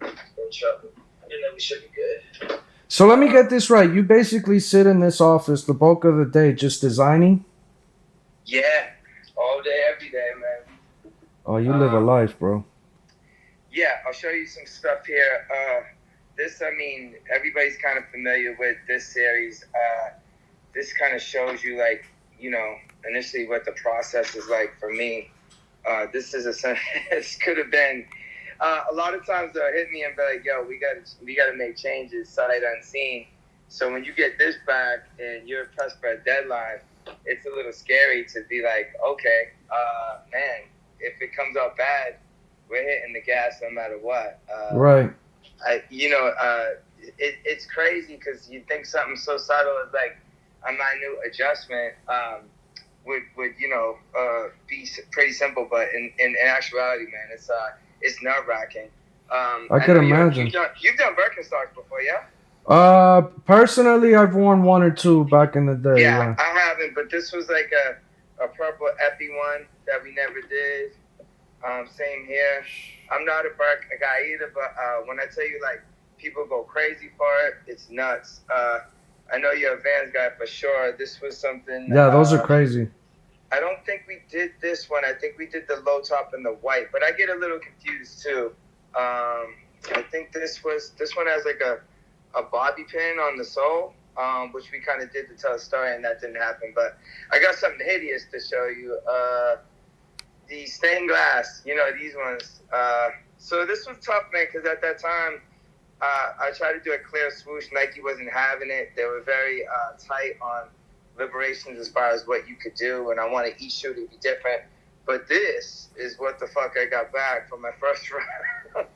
in trouble. And then we should be good. So let me get this right. You basically sit in this office the bulk of the day just designing? Yeah. All day, every day, man. Oh, you live a life, bro. Yeah, I'll show you some stuff here. This, I mean, everybody's kind of familiar with this series. This kind of shows you, like, you know, initially what the process is like for me. This could have been a lot of times they'll hit me and be like, "Yo, we got to make changes sight unseen." So when you get this back and you're pressed for a deadline, it's a little scary to be like, "Okay, man, if it comes out bad, we're hitting the gas no matter what." Right. It's crazy because you think something so subtle as like a minute adjustment would be pretty simple, but in actuality, man, it's nerve wracking. I could imagine. You've done Birkenstocks before, yeah? Personally, I've worn one or two back in the day. Yeah, I haven't, but this was like a purple epi one that we never did. Same here. I'm not a Birk guy either, but when I tell you, like, people go crazy for it, it's nuts. I know you're a Vans guy for sure. This was something. Yeah, those are crazy. I don't think we did this one. I think we did the low top and the white, but I get a little confused too. I think this one has like a bobby pin on the sole, which we kind of did to tell a story, and that didn't happen. But I got something hideous to show you. The stained glass, you know, these ones. So this was tough, man, because at that time, I tried to do a clear swoosh. Nike wasn't having it. They were very tight on liberations as far as what you could do, and I wanted each shoe to be different. But this is what the fuck I got back from my first round.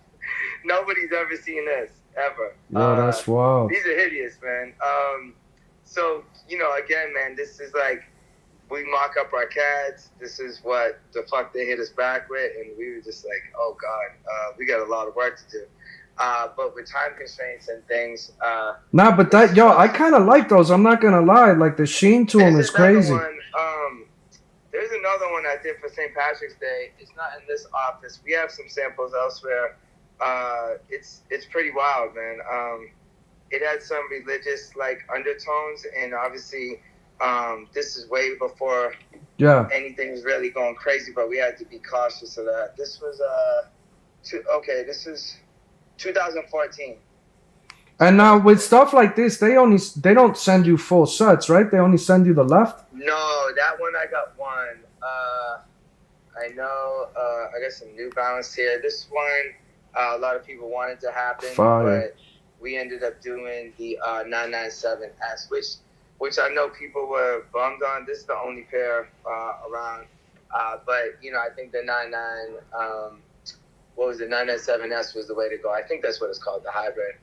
Nobody's ever seen this, ever. Yeah, that's wild. These are hideous, man. So, you know, again, man, this is like, we mock up our CADs. This is what the fuck they hit us back with, and we were just like, oh God, we got a lot of work to do. But with time constraints and things. Nah, but I kind of like those. I'm not gonna lie. Like the sheen to them is crazy. There's another one I did for St. Patrick's Day. It's not in this office. We have some samples elsewhere. It's pretty wild, man. It had some religious like undertones, and obviously, this is way before anything was really going crazy. But we had to be cautious of that. This was this is 2014. And now with stuff like this, they don't send you full sets, right? They only send you the left. No, that one I got one. I know I got some New Balance here. This one, a lot of people wanted to happen, but we ended up doing the 997S, which I know people were bummed on. This is the only pair around. But, you know, I think the 997S was the way to go. I think that's what it's called, the hybrid.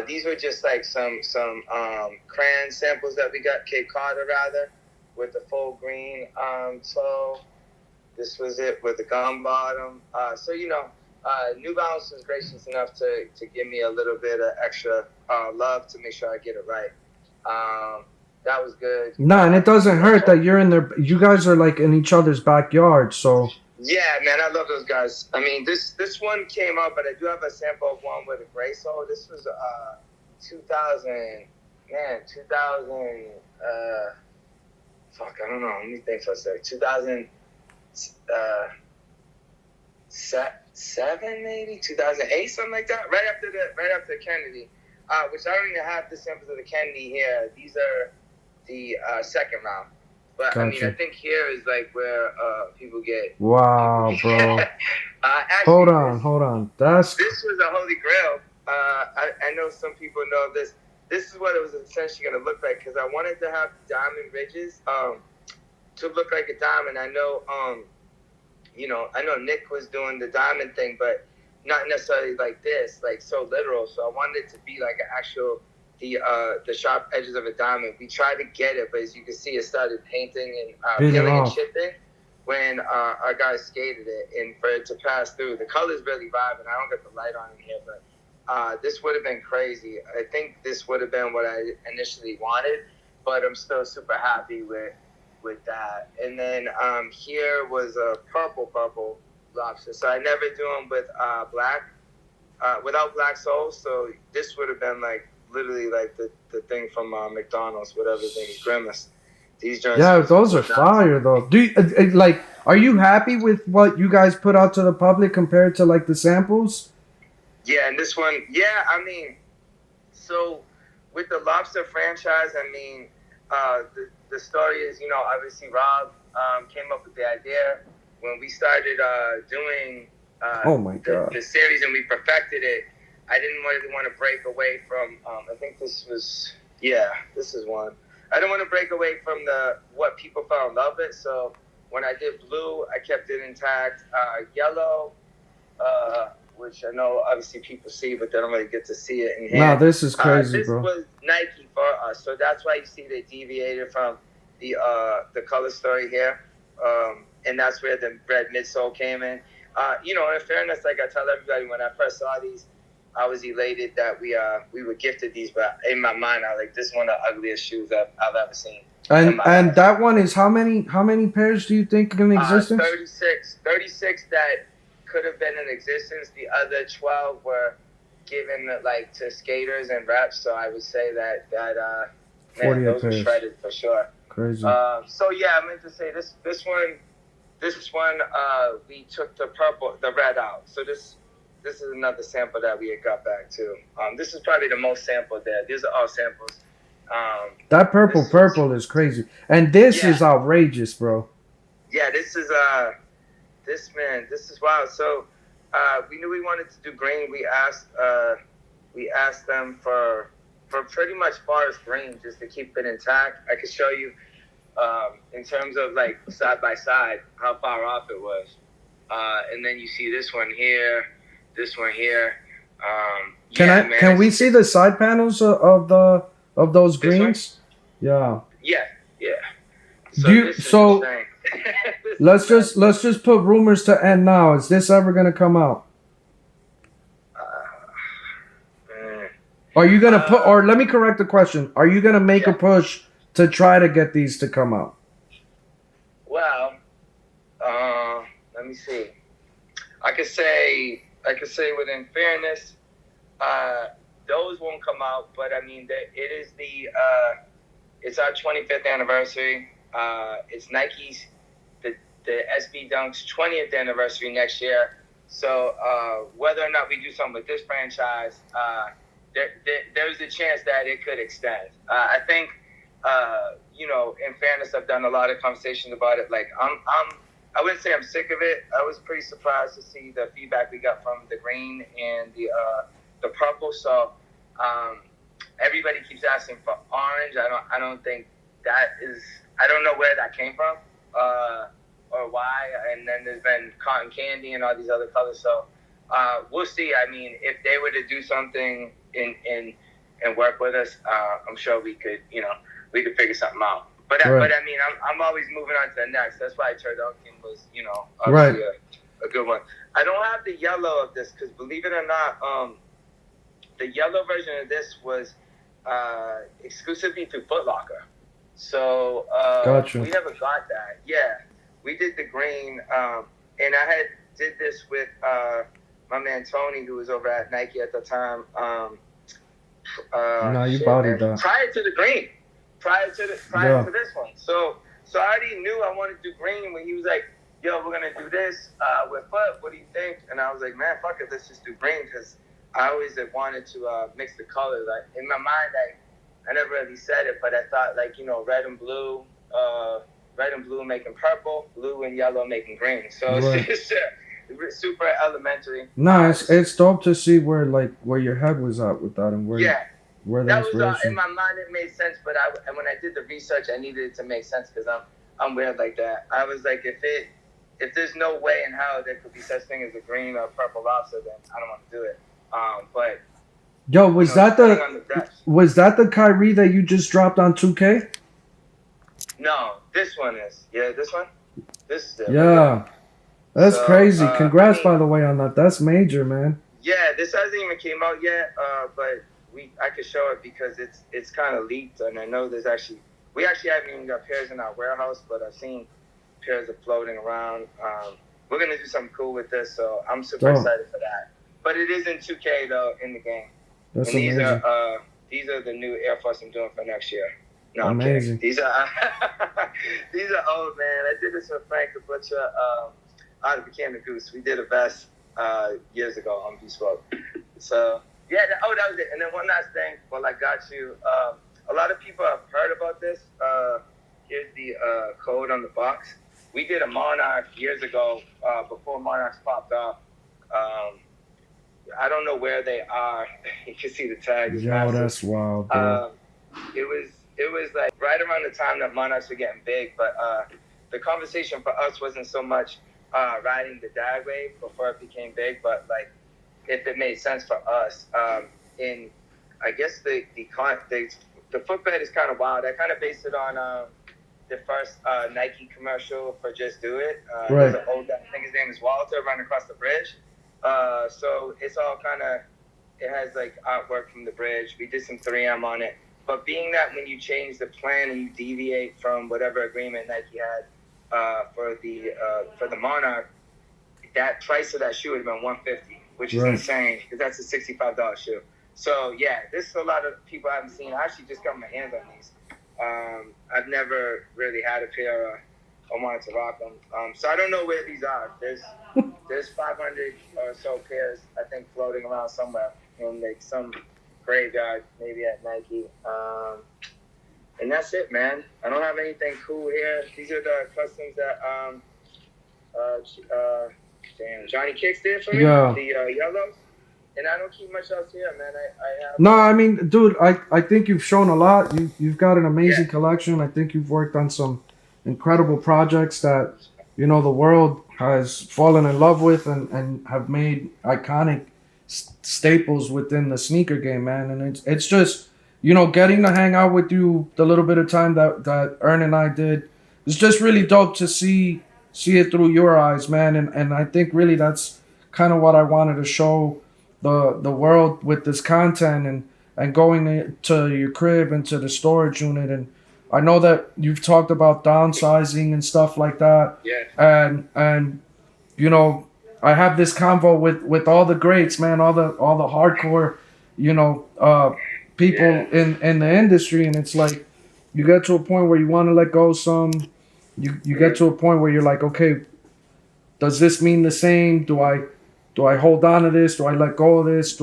These were just like some crayon samples that we got, Cape Carter rather, with the full green toe. This was it with the gum bottom. So, you know, New Balance was gracious enough to give me a little bit of extra love to make sure I get it right. That was good. Nah, and it doesn't hurt that you're in there. You guys are like in each other's backyard, so. Yeah, man, I love those guys. I mean, this one came out, but I do have a sample of one with a gray sole. This was 2000. Fuck, I don't know. Let me think for a sec. 2007 maybe, 2008, something like that. Right after Kennedy, which I don't even have the samples of the Kennedy here. These are the second round. But gotcha. I mean, I think here is like where people get. Wow, bro. Actually, Hold on. This was a holy grail. I know some people know this. This is what it was essentially going to look like, because I wanted to have diamond ridges to look like a diamond. I know, I know Nick was doing the diamond thing, but not necessarily like this, like so literal. So I wanted it to be like an actual, the sharp edges of a diamond. We tried to get it, but as you can see, it started painting and peeling and chipping when our guys skated it, and for it to pass through. The color's really vibing. I don't get the light on in here, but this would have been crazy. I think this would have been what I initially wanted, but I'm still super happy with that. And then here was a purple lobster. So I never do them with without black soles. So this would have been like literally like the thing from McDonald's, whatever the thing is, Grimace. These joints. Yeah, those are fire though. Do you, like? Are you happy with what you guys put out to the public compared to like the samples? Yeah, and this one, yeah, I mean, so with the lobster franchise, I mean, the story is, obviously Rob came up with the idea when we started doing the series and we perfected it. I didn't really want to break away from, I think this is one. I didn't want to break away from what people fell in love with. So when I did blue, I kept it intact. Yellow, which I know obviously people see, but they don't really get to see it in here. Nah, this is crazy, bro. This was Nike for us, so that's why you see they deviated from the color story here, and that's where the red midsole came in. In fairness, like I tell everybody, when I first saw these, I was elated that we were gifted these, but in my mind, I was like, this is one of the ugliest shoes I've ever seen. And that one is how many pairs do you think in existence? 36 that could have been in existence. The other 12 were given like to skaters and reps. So I would say that those were shredded for sure. Crazy. So yeah, I meant to say this one we took the red out. So this is another sample that we had got back too. This is probably the most sampled there. These are all samples. That purple is crazy, and this is outrageous, bro. Yeah, this is wild. So we knew we wanted to do green. We asked them for pretty much forest green, just to keep it intact. I could show you in terms of like side by side how far off it was, and then you see this one here. Can we see the side panels of those greens? Yeah. Yeah. So let's just put rumors to end now. Is this ever gonna come out? Are you gonna put? Or let me correct the question. Are you gonna make a push to try to get these to come out? Well, let me see. I could say within fairness, those won't come out. But I mean, it is it's our 25th anniversary. It's Nike's the SB Dunk's 20th anniversary next year. So whether or not we do something with this franchise, there's a chance that it could extend. I think you know, in fairness, I've done a lot of conversations about it. Like, I wouldn't say I'm sick of it. I was pretty surprised to see the feedback we got from the green and the purple. So, everybody keeps asking for orange. I don't think that is. I don't know where that came from, or why. And then there's been cotton candy and all these other colors. So, we'll see. I mean, if they were to do something and work with us, I'm sure we could figure something out. But I mean, I'm always moving on to the next. That's why Turducken was, obviously a good one. I don't have the yellow of this because, believe it or not, the yellow version of this was exclusively through Foot Locker. So Gotcha. we never got that. Yeah, we did the green, and I did this with my man Tony, who was over at Nike at the time. You bodied that. Prior to the green. Prior to this one. So I already knew I wanted to do green when he was like, yo, we're going to do this with Foot. What do you think? And I was like, man, fuck it. Let's just do green because I always had wanted to mix the colors. Like, in my mind, I never really said it, but I thought, like, red and blue making purple, blue and yellow making green. So it's just super elementary. No, it's dope to see where your head was at with that and where the that inspiration. was in my mind. It made sense, but when I did the research, I needed it to make sense because I'm weird like that. I was like, if there's no way in hell there could be such thing as a green or purple lobster, then I don't want to do it. But yo, was that the Kyrie that you just dropped on 2K? No, this one is. Yeah, this one. This is it. Yeah, that's crazy. Congrats, by the way, on that. That's major, man. Yeah, this hasn't even came out yet, but I could show it because it's kind of leaked, and I know we actually haven't even got pairs in our warehouse, but I've seen pairs are floating around. We're gonna do something cool with this, so I'm super excited for that. But it is in 2K though in the game. That's and amazing. These are the new Air Force I'm doing for next year. No, amazing. These are old, man. I did this with Frank the Butcher out of Became Goose. We did a vest years ago on Bespoke. So yeah, that was it. And then one last thing, while I got you, a lot of people have heard about this. Here's the code on the box. We did a Monarch years ago, before Monarchs popped up. I don't know where they are. You can see the tag. It's massive. That's wild, bro. It was like right around the time that Monarchs were getting big, but the conversation for us wasn't so much riding the drag wave before it became big, but like if it made sense for us. In I guess the footbed is kind of wild. I kind of based it on the first Nike commercial for Just Do It. There's an old guy, I think his name is Walter, running across the bridge. So it's all kind of, it has like artwork from the bridge. We did some 3M on it. But being that when you change the plan and you deviate from whatever agreement Nike had for the Monarch, that price of that shoe would have been $150, which is insane because that's a $65 shoe. So yeah, this is a lot of people I haven't seen. I actually just got my hands on these. I've never really had a pair or wanted to rock them. So I don't know where these are. There's 500 or so pairs, I think, floating around somewhere in like some graveyard, maybe at Nike. And that's it, man. I don't have anything cool here. These are the customs that Johnny Kicks did for me. Yeah. The yellows. And I don't keep much else here, man. I have. No, I mean, dude, I think you've shown a lot. You've got an amazing collection. I think you've worked on some incredible projects that, the world has fallen in love with and have made iconic staples within the sneaker game, man. And it's just, getting to hang out with you the little bit of time that Ern and I did. It's just really dope to see it through your eyes, man. And I think really that's kind of what I wanted to show the world with this content and going to your crib and to the storage unit. And I know that you've talked about downsizing and stuff like that. Yeah. And I have this convo with all the greats, man, all the hardcore, people in the industry, and it's like you get to a point where you want to let go some. You get to a point where you're like, okay, does this mean the same? Do I hold on to this? Do I let go of this?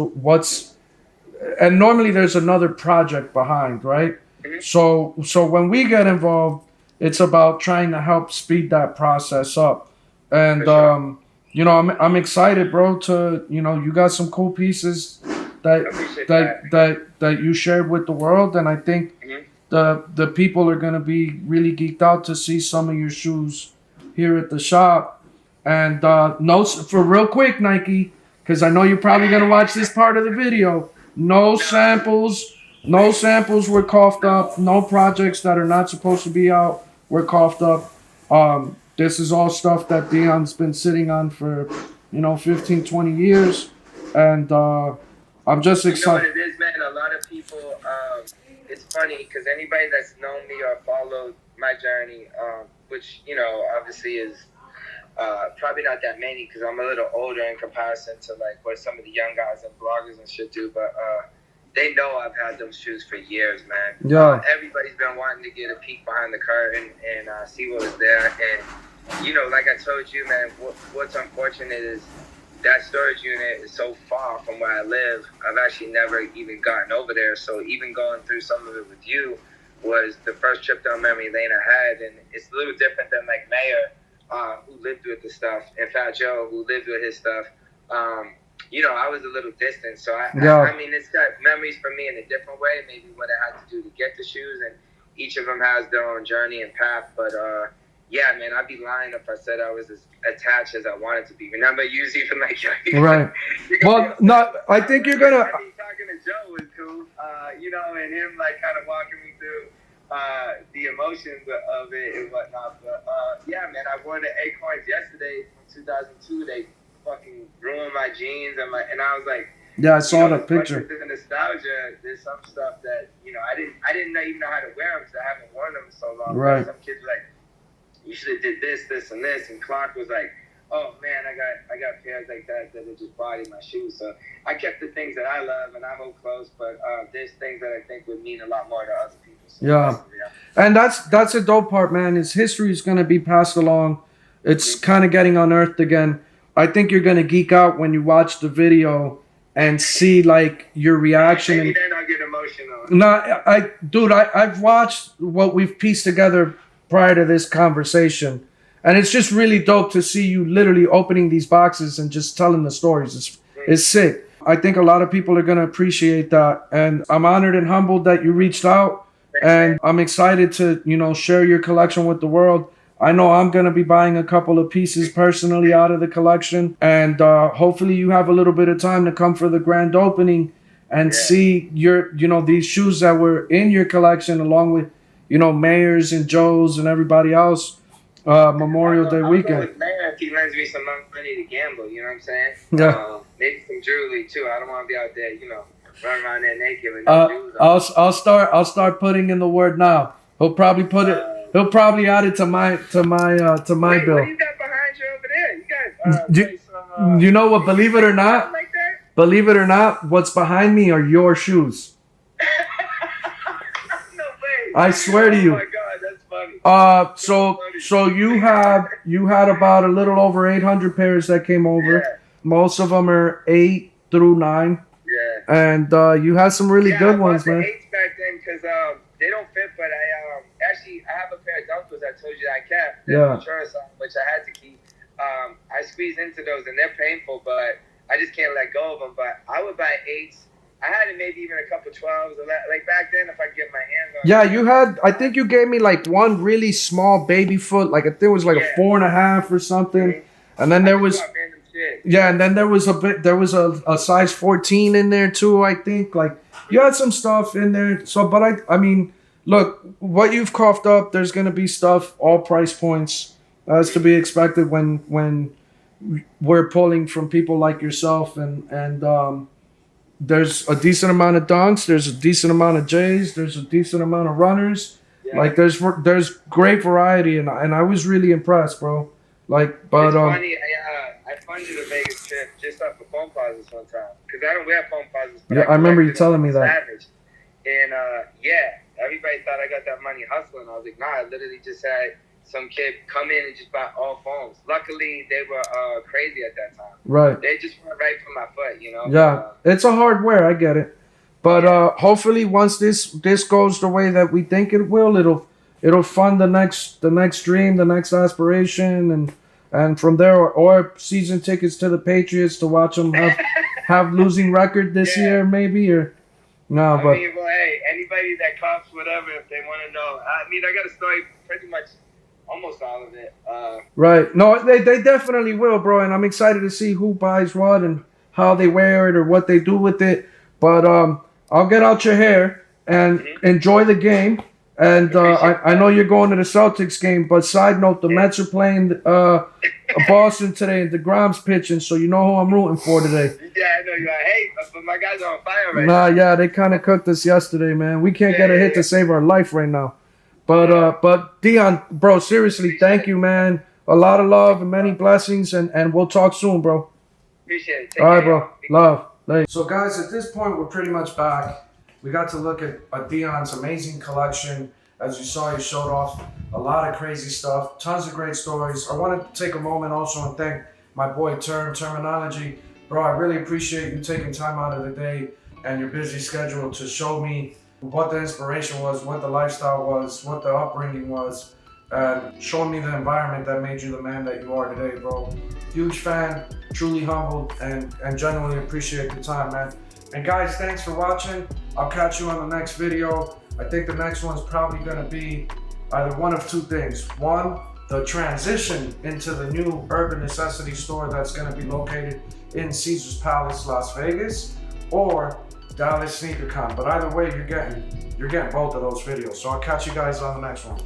And normally there's another project behind, right? So when we get involved, it's about trying to help speed that process up. And sure. you know, I'm excited, bro. To you got some cool pieces that that you shared with the world, and I think the people are gonna be really geeked out to see some of your shoes here at the shop. And no, for real quick, Nike, because I know you're probably gonna watch this part of the video. No samples. No samples were coughed up. No projects that are not supposed to be out were coughed up. This is all stuff that Deon's been sitting on for, 15, 20 years. And I'm just excited. You know what it is, man? A lot of people, it's funny because anybody that's known me or followed my journey, which, obviously is probably not that many because I'm a little older in comparison to like what some of the young guys and bloggers and shit do, but they know I've had those shoes for years, man. Yeah. Everybody's been wanting to get a peek behind the curtain and see what was there. And, like I told you, man, what's unfortunate is that storage unit is so far from where I live. I've actually never even gotten over there. So even going through some of it with you was the first trip down memory lane I had. And it's a little different than like Mayor, who lived with the stuff, and Fat Joe, who lived with his stuff. I was a little distant, so I mean, it's got memories for me in a different way, maybe what I had to do to get the shoes, and each of them has their own journey and path, but yeah, man, I'd be lying if I said I was as attached as I wanted to be. Remember, usually from like... Right. Well, no, I think you're gonna... I mean, talking to Joe was cool, and him like kind of walking me through the emotions of it and whatnot, but yeah, man, I wore the Acorns yesterday from 2002, they fucking ruined my jeans and I was like, yeah, I saw the picture. The nostalgia. There's some stuff that I didn't even know how to wear them because I haven't worn them in so long. Right. Some kids were like, you should have did this, and this, and Clark was like, oh man, I got pairs like that would just body my shoes. So I kept the things that I love and I hold close, but there's things that I think would mean a lot more to other people. So yeah, and that's a dope part, man. Is history is gonna be passed along. It's kind of getting unearthed again. I think you're gonna geek out when you watch the video and see like your reaction. Maybe then I'll get emotional. No, I've watched what we've pieced together prior to this conversation, and it's just really dope to see you literally opening these boxes and just telling the stories. It's sick. I think a lot of people are gonna appreciate that, and I'm honored and humbled that you reached out, and I'm excited to share your collection with the world. I know I'm going to be buying a couple of pieces personally out of the collection. And hopefully you have a little bit of time to come for the grand opening and see these shoes that were in your collection along with, Mayors and Joe's and everybody else Memorial Day weekend. With Mayor if he lends me some money to gamble, you know what I'm saying? Yeah. Maybe some jewelry too. I don't want to be out there, running around there naked with no shoes on. I'll start putting in the word now. He'll probably put it. He'll probably add it to my Wait, bill. what do you got behind you over there? You got you know what? Believe it or not, like that? believe it or not, what's behind me are your shoes. No way. I swear to you. Oh my God, that's funny. So you had about a little over 800 pairs that came over. Yeah. Most of them are 8 through 9. Yeah. And you had some really good ones, man. I bought the 8s back then because they don't fit, but I have a pair of Dunkles I told you I kept. Yeah. Which I had to keep. I squeezed into those and they're painful, but I just can't let go of them. But I would buy 8s. I had maybe even a couple 12s. Like back then, if I could get my hands on. Yeah, you had. I think you gave me like one really small baby foot. Like I think it was like a 4.5 or something. Mm-hmm. And then there was. Yeah, and then there was a size 14 in there too. I think like you had some stuff in there. So, but I mean. Look, what you've coughed up, there's going to be stuff, all price points, as to be expected when we're pulling from people like yourself. And there's a decent amount of Dunks, there's a decent amount of J's, there's a decent amount of runners. Yeah. Like, there's great variety, and I was really impressed, bro. Like, but... It's funny, I funded a Vegas trip just off of foam posits one time. Because I don't wear foam posits. Yeah, I remember you telling me that. Savage. And, everybody thought I got that money hustling. I was like, nah, I literally just had some kid come in and just buy all foams. Luckily, they were crazy at that time. Right. They just went right for my foot, Yeah, it's a hard wear. I get it. But hopefully, once this goes the way that we think it will, it'll fund the next dream, the next aspiration, and from there, or season tickets to the Patriots to watch them have losing record this year, maybe, or no. But I mean, well, hey, anybody that cops whatever, if they want to know, I mean, I got a story, pretty much, almost all of it. Right. No, they definitely will, bro. And I'm excited to see who buys what and how they wear it or what they do with it. But I'll get out your hair and enjoy the game. And I know you're going to the Celtics game, but side note, the Mets are playing Boston today, and DeGrom's pitching, so you know who I'm rooting for today. Yeah, I know you are. Hey, but my guys are on fire right now. now. Yeah, they kind of cooked us yesterday, man. We can't get a hit to save our life right now. But Deon, bro, seriously, thank you, man. A lot of love and many blessings, and we'll talk soon, bro. Appreciate it. All right, bro. Love. So, guys, at this point, we're pretty much back. We got to look at Deon's amazing collection. As you saw, he showed off a lot of crazy stuff, tons of great stories. I want to take a moment also and thank my boy Termanalogy. Bro, I really appreciate you taking time out of the day and your busy schedule to show me what the inspiration was, what the lifestyle was, what the upbringing was, and showing me the environment that made you the man that you are today, bro. Huge fan, truly humbled, and genuinely appreciate the time, man. And guys, thanks for watching. I'll catch you on the next video. I think the next one's probably gonna be either one of two things. One, the transition into the new Urban Necessities store that's gonna be located in Caesars Palace, Las Vegas, or Dallas SneakerCon. But either way, you're getting both of those videos. So I'll catch you guys on the next one.